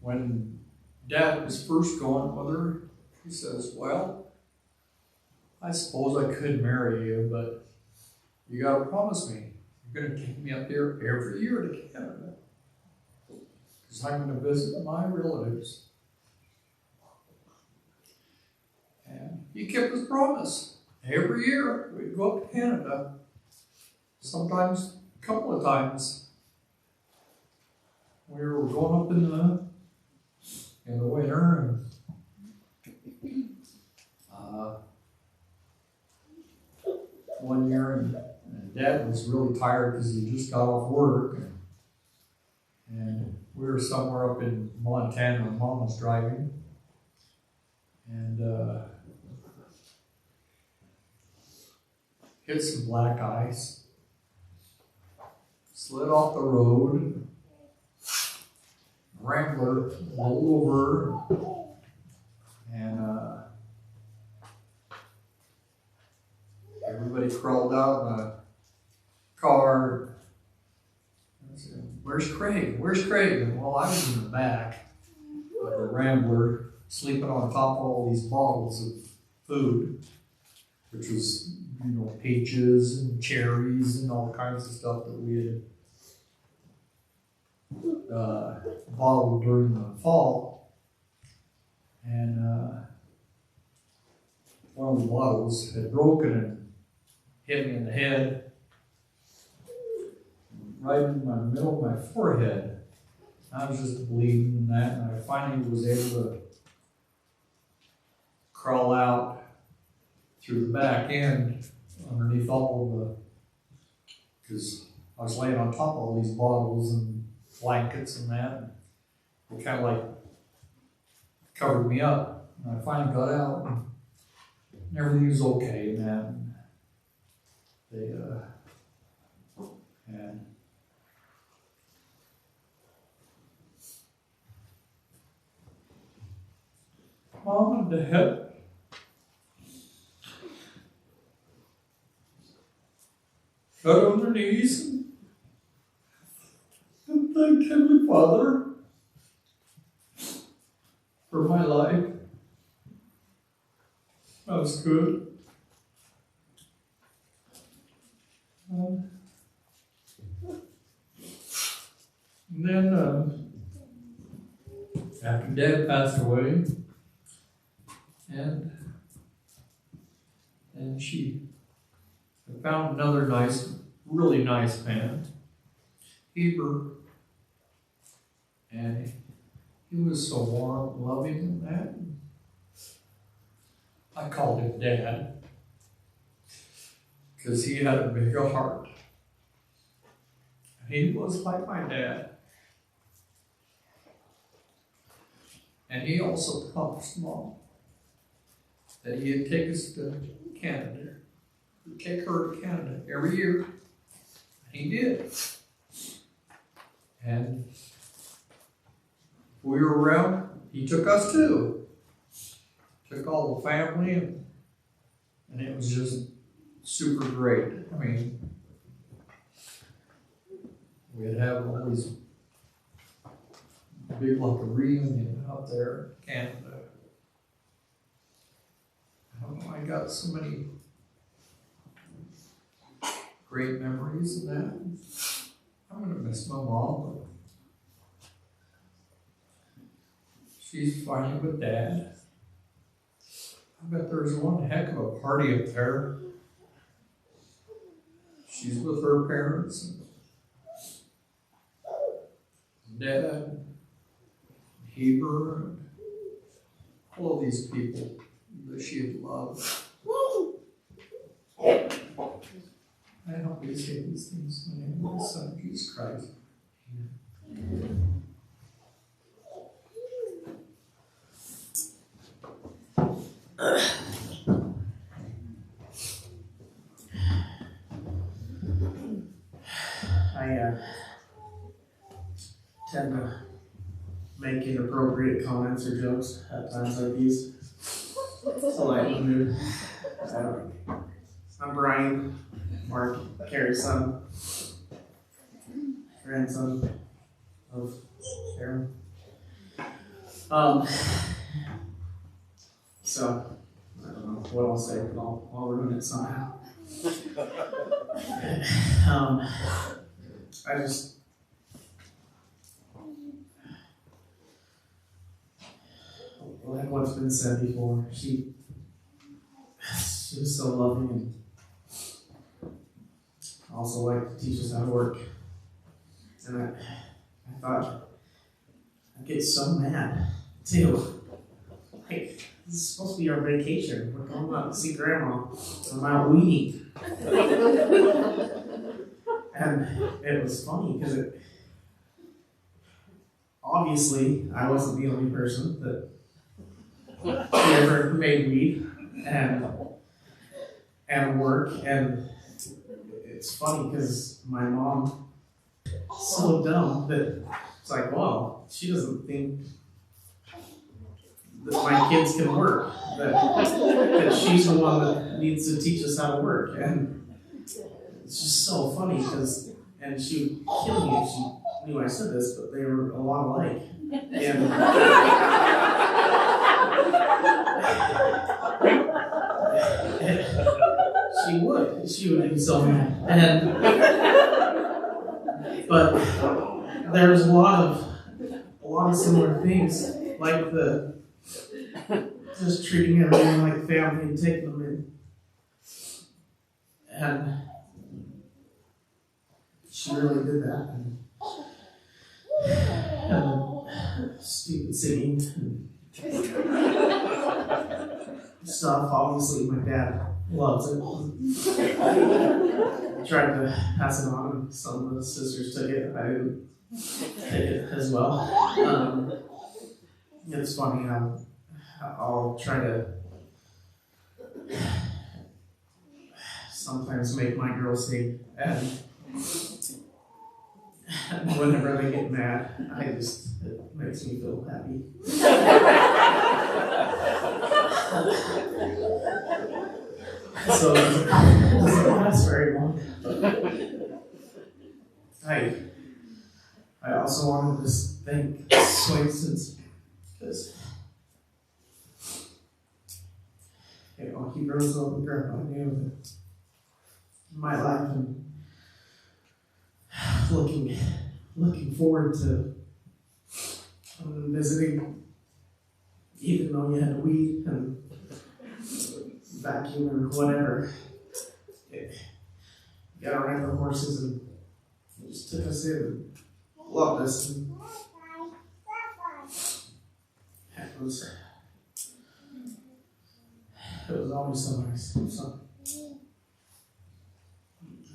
when Dad was first going with her, he says, "Well, I suppose I could marry you, but you gotta promise me you're gonna take me up there every year to Canada, because I'm gonna visit my relatives." And he kept his promise. Every year we'd go up to Canada, sometimes a couple of times. We were going up in the winter, and one year, and Dad was really tired because he just got off work, and we were somewhere up in Montana. Mom was driving, and hit some black ice, slid off the road, Rambler rolled over, and everybody crawled out in the car. I said, "Where's Craig? Where's Craig?" And well, I was in the back of the Rambler, sleeping on top of all these bottles of food, which was, peaches and cherries and all kinds of stuff that we had bottled during the fall. And one of the bottles had broken and hit me in the head, right in the middle of my forehead. I was just bleeding and that, and I finally was able to crawl out through the back end underneath all of the, because I was laying on top of all these bottles and blankets and that, and it kind of like covered me up. And I finally got out, and everything was okay, man. They, and Mom and Dad got on their knees and thanked Heavenly Father for my life. That was good. And then after Dad passed away, and she found another really nice man, Heber, and he was so warm, loving, and that. I called him Dad because he had a bigger heart. He was like my dad. And he also promised Mom that he'd take us to Canada. He'd take her to Canada every year. He did. And we were around, he took us too. Took all the family, And it was just super great. I mean, we'd have all these big, like a reunion out there in Canada. I don't know, I got so many great memories of that. I'm gonna miss my mom, but she's fine with Dad. I bet there's one heck of a party up there. She's with her parents and Dad, Heber, and all of these people that she'd love. I help you say these things in the name of His Son, Jesus Christ.
I tend to make inappropriate comments or jokes at times like these. It's a light mood. I'm Brian, Mark, Carrie's son, grandson of Aaron. So, I don't know what I'll say, but I'll ruin it somehow. I just, like what's been said before, she was so loving and also liked to teach us how to work. And I thought, I'd get so mad too. Like, this is supposed to be our vacation. We're going out to see Grandma. I'm out weeding. And it was funny because obviously I wasn't the only person that ever made weed and work. And it's funny because my mom is so dumb that it's like, well, she doesn't think that my kids can work, that she's the one that needs to teach us how to work. And it's just so funny because, and she would kill me if she knew I said this, but they were a lot alike. And she would be so mad. But there's a lot of similar things, like just treating everyone like family and taking them in. And she really did that. And stupid singing and stuff. Obviously, my dad loves it. I tried to pass it on, and some of the sisters took it. I didn't take it as well. It's funny how I'll try to sometimes make my girls sing, and whenever they get mad, it makes me feel happy. So it doesn't last very long. I also wanted to thank Swainston because he rose up and Grandpa knew that my life, and looking forward to visiting, even though you had to weed and vacuum or whatever. You got to ride the horses, and he just took us in and loved us. And it was always so nice. So,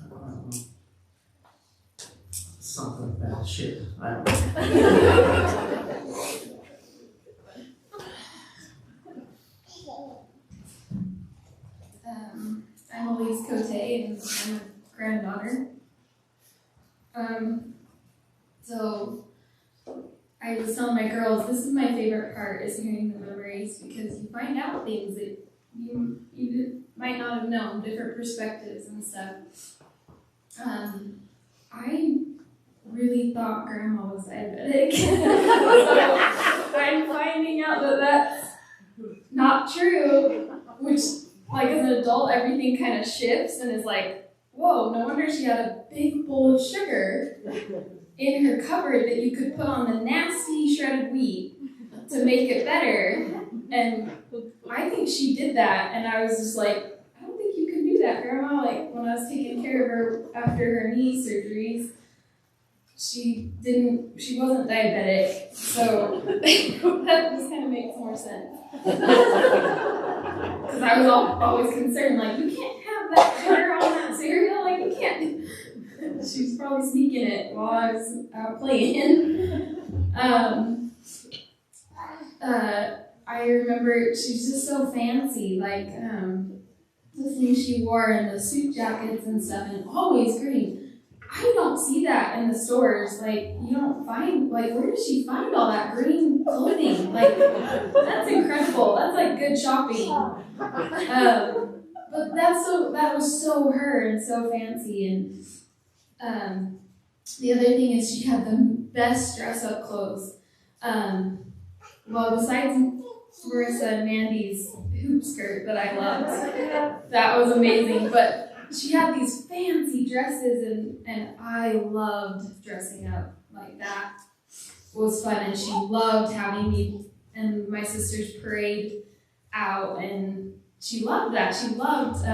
I don't know. Something like that. Shit. I don't know.
I'm Elise Cote, and I'm a granddaughter. So I was telling my girls, this is my favorite part, is hearing the memories, because you find out things that you might not have known, different perspectives and stuff. I really thought Grandma was diabetic. So I'm finding out that that's not true, which, like, as an adult, everything kind of shifts and is like, whoa, no wonder she had a big bowl of sugar in her cupboard that you could put on the nasty shredded wheat to make it better. And I think she did that, and I was just like, I don't think you can do that, Grandma. Like, when I was taking care of her after her knee surgeries, she wasn't diabetic, so that just kind of makes more sense. Because I was always concerned, like, you can't have that sugar on that cereal, like, you can't. She was probably sneaking it while I was out playing. I remember she's just so fancy, like, the things she wore and the suit jackets and stuff, and always green. I don't see that in the stores. Like, you don't find, like, where does she find all that green clothing? Like, that's incredible. That's like good shopping. But that was so her and so fancy. And the other thing is she had the best dress up clothes. Well, besides Marissa and Mandy's hoop skirt that I loved, that was amazing. But she had these fancy dresses, and I loved dressing up. Like, that was fun, and she loved having me and my sisters parade out, and she loved that. She loved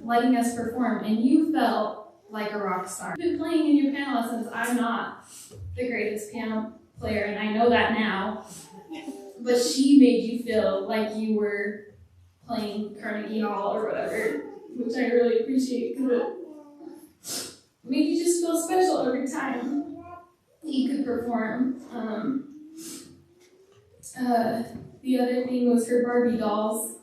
letting us perform, and you felt like a rock star. You've been playing in your piano lessons. I'm not the greatest piano player, and I know that now, but she made you feel like you were playing Carnegie Hall or whatever, which I really appreciate, because it made you just feel special every time you could perform. The other thing was her Barbie dolls.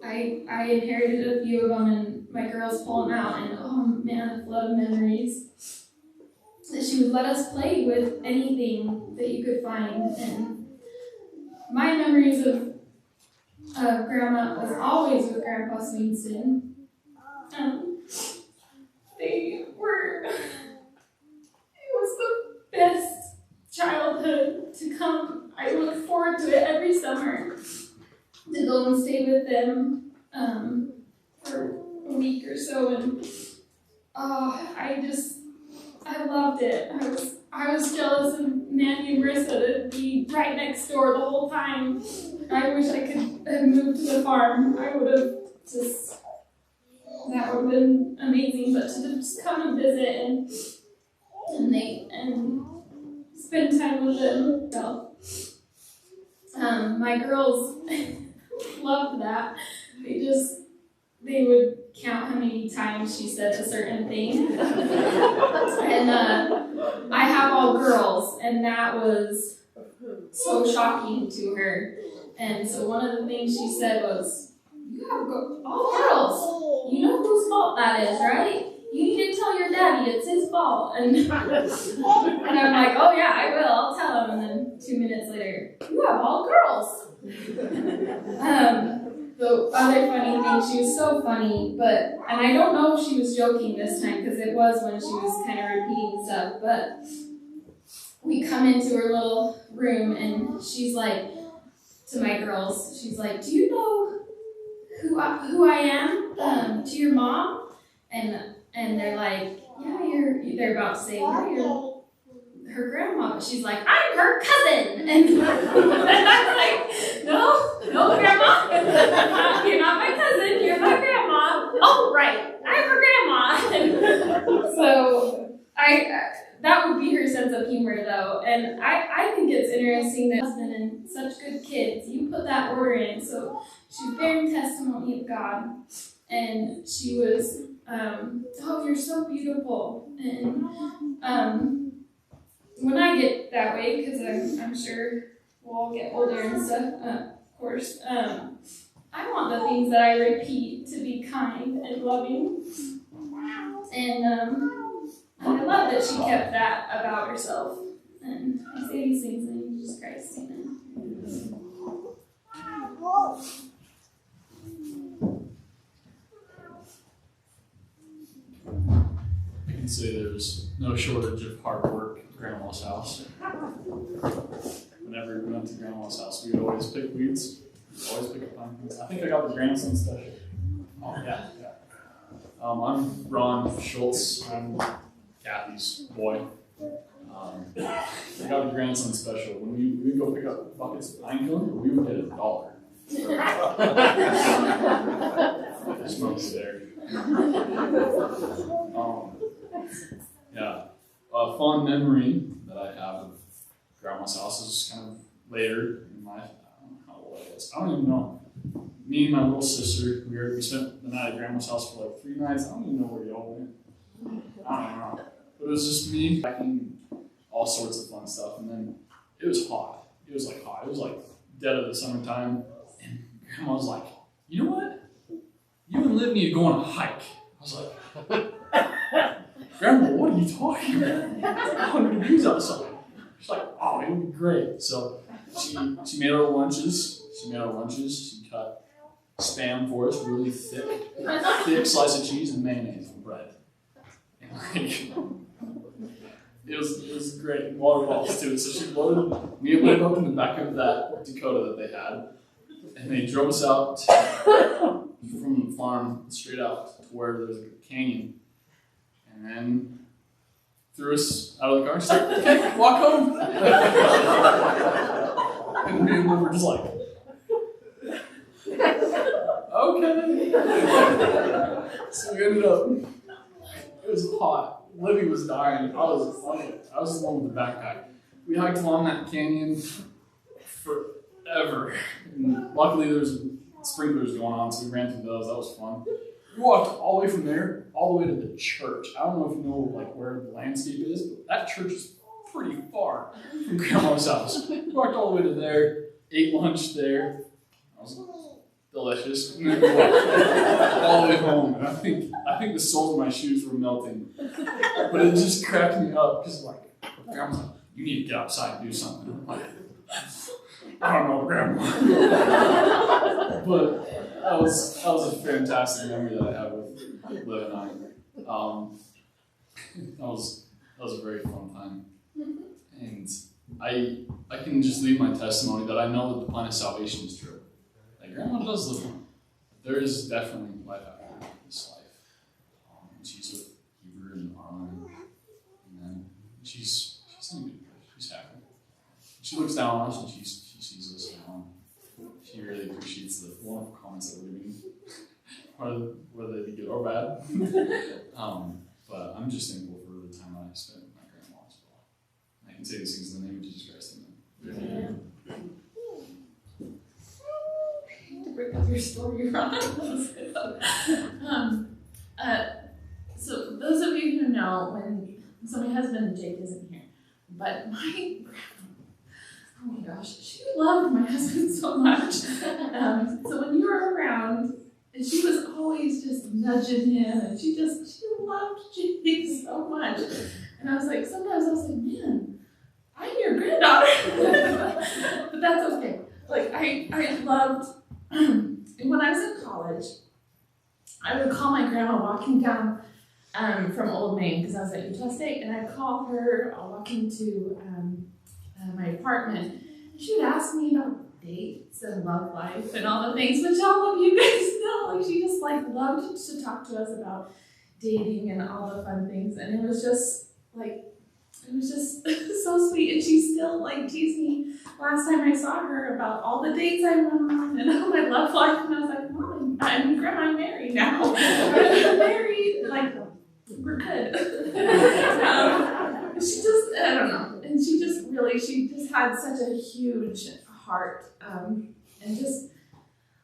I inherited a few of them, and my girls pulled them out, and oh man, a flood of memories. That she would let us play with anything that you could find, and my memories of Grandma was always with Grandpa Swainston. It was the best childhood to come. I look forward to it every summer, to go and stay with them for a week or so, and I loved it. I was jealous of Mandy and Marissa to be right next door the whole time. I wish I could have moved to the farm. I would have that would have been amazing, but to just come and visit and spend time with them. So, my girls loved that. They would count how many times she said a certain thing. And I have all girls, and that was so shocking to her. And so one of the things she said was, you have all girls. You know whose fault that is, right? You need to tell your daddy it's his fault. And I'm like, oh yeah, I will. I'll tell him. And then 2 minutes later, you have all girls. The other funny thing, she was so funny, and I don't know if she was joking this time, because it was when she was kind of repeating stuff, but we come into her little room, and she's like, to my girls, she's like, do you know who I am to your mom? And they're like, yeah, they're about to say, yeah, you're her grandma, but she's like, I'm her cousin. And I'm like, no, grandma, you're not my cousin, you're my grandma. Oh, right, I'm her grandma. And so that would be her sense of humor, though. And I think it's interesting that husband and such good kids, you put that order in. So she's bearing testimony of God, and she was, oh, you're so beautiful. And when I get that way, because I'm sure we'll all get older and stuff, of course, I want the things that I repeat to be kind and loving. And I love that she kept that about herself. And I say these things in the name of Jesus Christ. Amen.
can say there's no shortage of hard work at Grandma's house. Whenever we went to Grandma's house, we would always pick weeds. Always pick up pumpkins. I think I got the grandson special. Oh, yeah. I'm Ron Schultz. I'm Kathy's boy. I got the grandson special. When we would go pick up buckets of pine cone, we would get $1. Smoke's there. A fond memory that I have of Grandma's house is kind of later in life. I don't know how old I was. I don't even know. Me and my little sister, we spent the night at Grandma's house for like 3 nights. I don't even know where y'all went. I don't know. But it was just me packing all sorts of fun stuff. And then it was hot. It was like hot. It was like dead of the summertime. And Grandma was like, you know what? You and Liv need to go on a hike. I was like, Grandma, what are you talking about? 100 degrees outside. She's like, oh, it would be great. So she made our lunches. She cut Spam for us, really thick slice of cheese and mayonnaise and bread. And it was great. And water bottles too. So we lived up in the back of that Dakota that they had, and they drove us out from the farm straight out to where there was a canyon, and then threw us out of the car and said, "Okay, walk home." And me and Liv were just like, okay. So we ended up, it was hot. Livy was dying. I was the one with the backpack. We hiked along that canyon forever. And luckily there was sprinklers going on, so we ran through those. That was fun. We walked all the way from there, all the way to the church. I don't know if you know like where the landscape is, but that church is pretty far from Grandma's house. We walked all the way to there, ate lunch there. I was delicious. And then we walked all the way home. And I think the soles of my shoes were melting. But it just cracked me up because like, Grandma, you need to get outside and do something. I'm like, I don't know, Grandma. But that was a fantastic memory that I have with Liv and I. That was a very fun time. And I can just leave my testimony that I know that the plan of salvation is true. Like Grandma does live on. There is definitely life after this life. She's with Heber and Arlen, and then she's in a good place. She's happy. She looks down on us and she sees us now. She really appreciates the wonderful comments that we're giving, whether they be good or bad. But I'm just thankful for the time that I spent with my grandma as well. I can say these things in the name of Jesus Christ. Amen.
To break up your story, Ron. So those of you who know, so my husband Jake isn't here, but my grandma, oh my gosh, she loved my husband so much. So when you were around, she was always just nudging him, and she loved Jake so much. And sometimes I was like, man, I'm your granddaughter. But that's okay. Like I loved, when I was in college, I would call my grandma walking down from Old Main, because I was at Utah State, and I'd call her walking to my apartment, and she would ask me about dates and love life and all the things, which all of you guys know. Like she just loved to talk to us about dating and all the fun things, and it was just so sweet. And she still teased me last time I saw her about all the dates I went on and all my love life, and I was like, Mom, Grandma, I'm married now. I'm married, we're good. She just, I don't know, and she just had such a huge heart, and just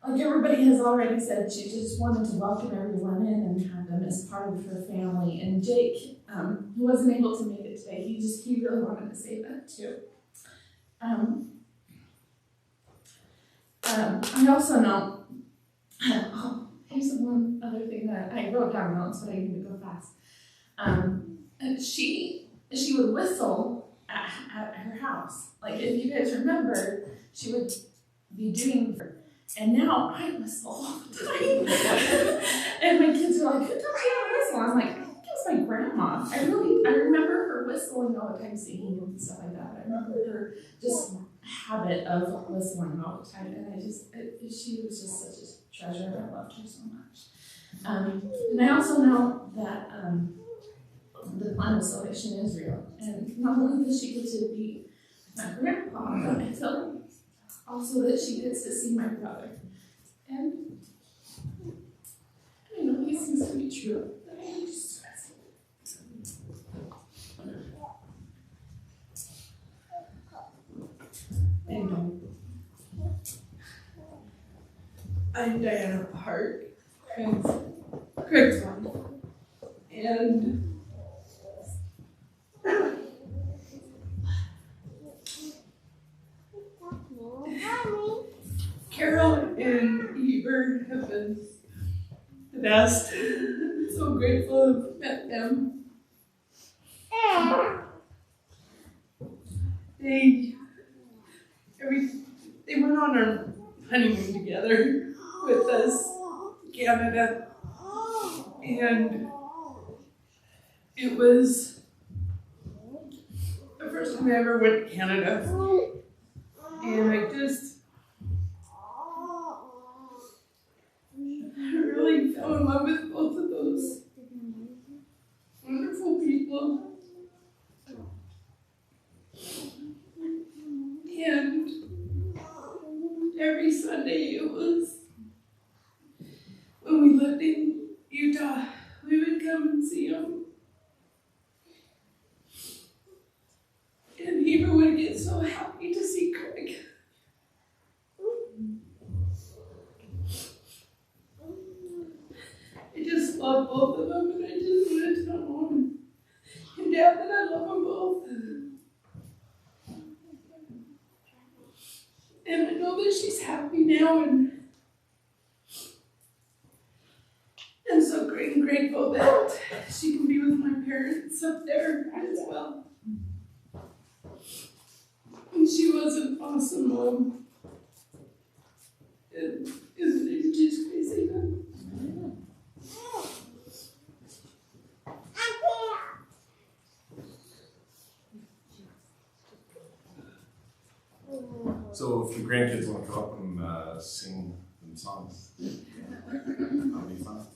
like everybody has already said, she just wanted to welcome everyone in and have them as part of her family. And Jake, who wasn't able to make it today, he really wanted to say that too. I also know, here's one other thing that I wrote down notes, but I need to go fast. She would whistle at her house. Like if you guys remember, she would be doing, and now I whistle all the time. And my kids are like, who taught you how to whistle? I'm like, give
was my grandma. I remember her whistling all the time, singing and stuff like that. I remember her just habit of whistling all the time, and she was just such a treasure, and I loved her so much. And I also know that the plan of salvation is real, and not only does she get to be my grandpa, but I feel also that she gets to see my brother. And I know these things to be true. I'm Diana Park, Craig's mom, and Carol and Eber have been the best. I'm so grateful to have met them. They went on our honeymoon together with us to Canada, and it was the first time I ever went to Canada, and I really fell in love with both of those wonderful people. And every Sunday it was, when we lived in Utah, we would come and see them. And Eva would get so happy to see Craig. I just love both of them, and I just wanted to tell Mom and Dad that I love them both. And I know that she's happy now, and I'm so great and grateful that she can be with my parents up there as well. And she was an awesome mom. And isn't it just crazy?
So if the grandkids want to come up and sing some songs, that'll be fun.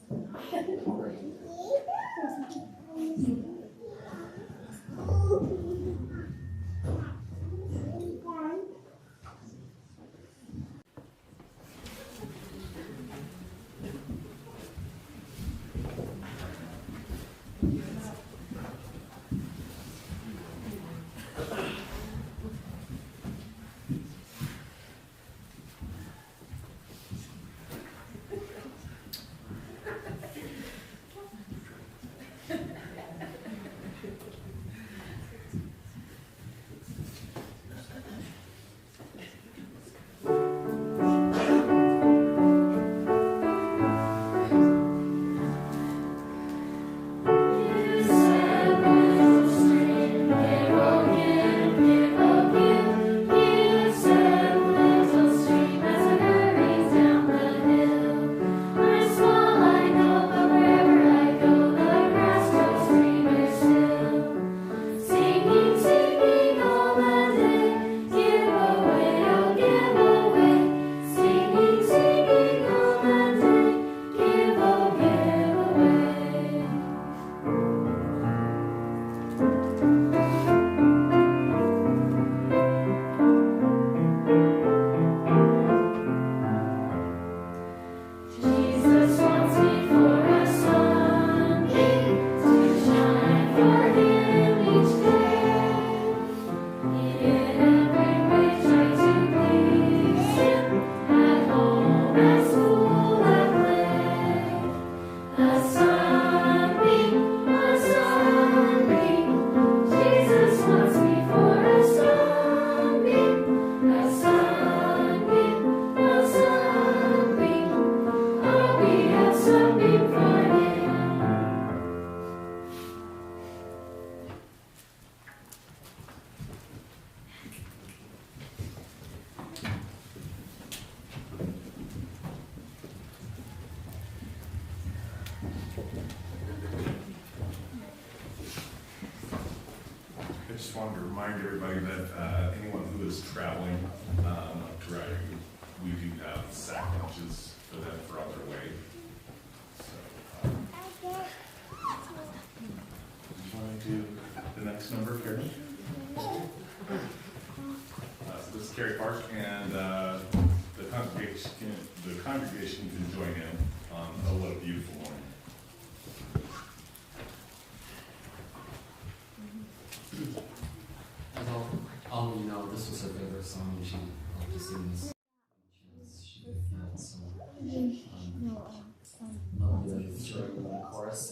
wanted to remind everybody that anyone who is traveling up to Riley, we do have sack lunches for them for on their way. So, do you want to do the next number, Carrie? So this is Carrie Park, and the congregation can join in on "Oh What a Beautiful Morning."
All of you know this was her favorite song, and she loved to sing this. She did feel so lovely to join the chorus.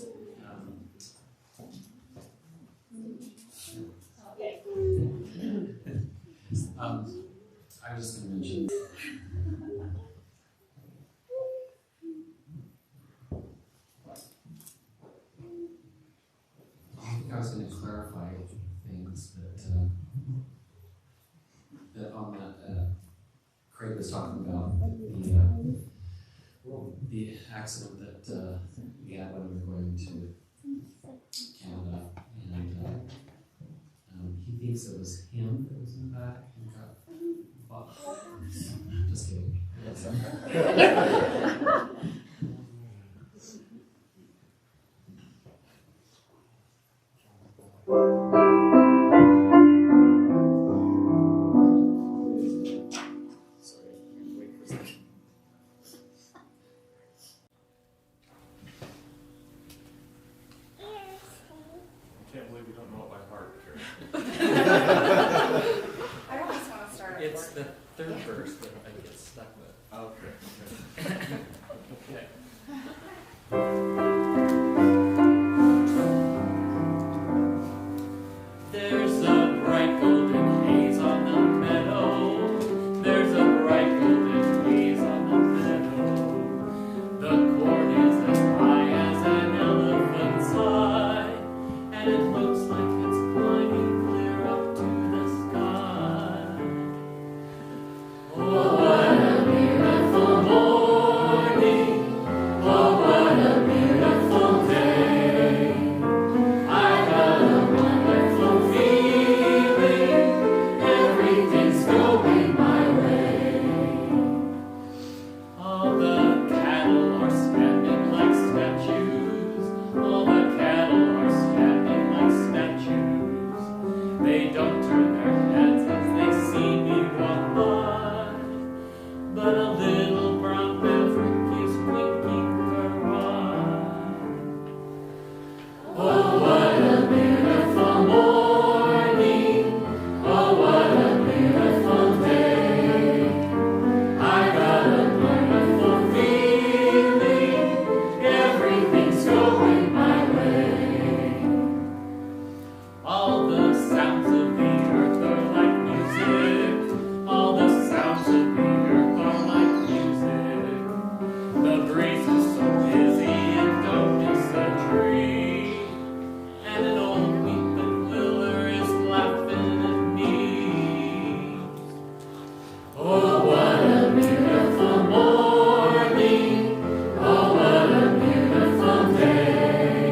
I was just going to mention. I think I was going to clarify things that on that Craig was talking about the accident that we had when we were going to Canada, and he thinks it was him that was in the back and got bumped. Just kidding.
I can't believe you don't know it by heart, Carrie.
I always want to start at
It's
work.
the third verse that I get stuck with.
Okay.
Okay. There's a bright golden haze on the meadow. There's a bright golden haze on the meadow. The corn is as high as an elephant's eye, and it looks like it's climbing clear up to the sky. Oh, what a beautiful morning. Oh, what a beautiful day. I got a wonderful feeling. Everything's going my way. All the cattle are standing like statues. All the cattle are standing like statues. They don't turn their heads as they see me walk by. But a little brown maverick is winking her eye. Oh, what a beautiful morning. Oh, what a beautiful day. I got a wonderful feeling. Everything's going my way. All the sounds of the earth are like music. All the sounds of the earth are like music. The breeze is so busy and don't miss a tree. And an old weeping willow is laughing at me. Oh, what a beautiful morning. Oh, what a beautiful day.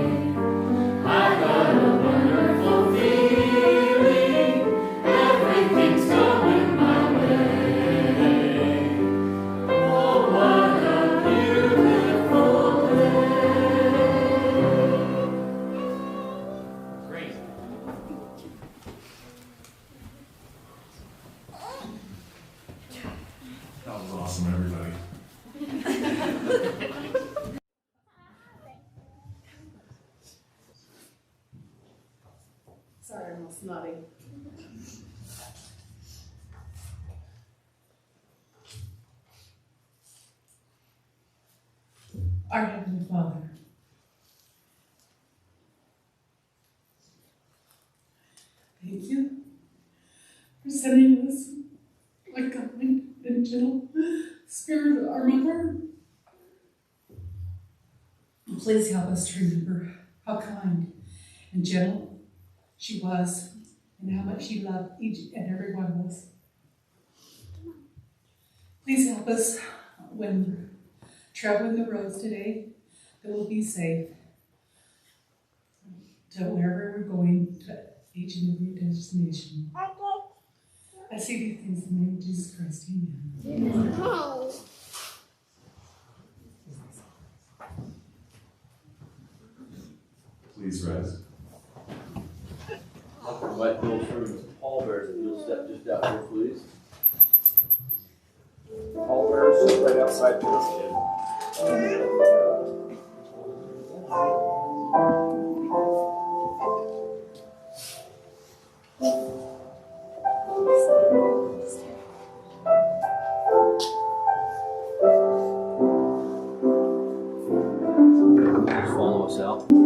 I got a wonderful feeling. Everything's going my way. Oh, what a beautiful day. Great.
That was awesome, everybody.
Sorry, I'm all snotty.
Our Heavenly Father, thank you for sending us a kind and gentle spirit, our mother. Please help us to remember how kind and gentle she was and how much she loved each and every one of us. Please help us when traveling the roads today, that we'll be safe to wherever we're going, each and every destination. I say these things in the name of Jesus Christ. Amen.
Please rise.
I'll invite those servants, pallbearers, if you'll step just out here, please.
Pallbearers, sit right outside this.
Just follow us out.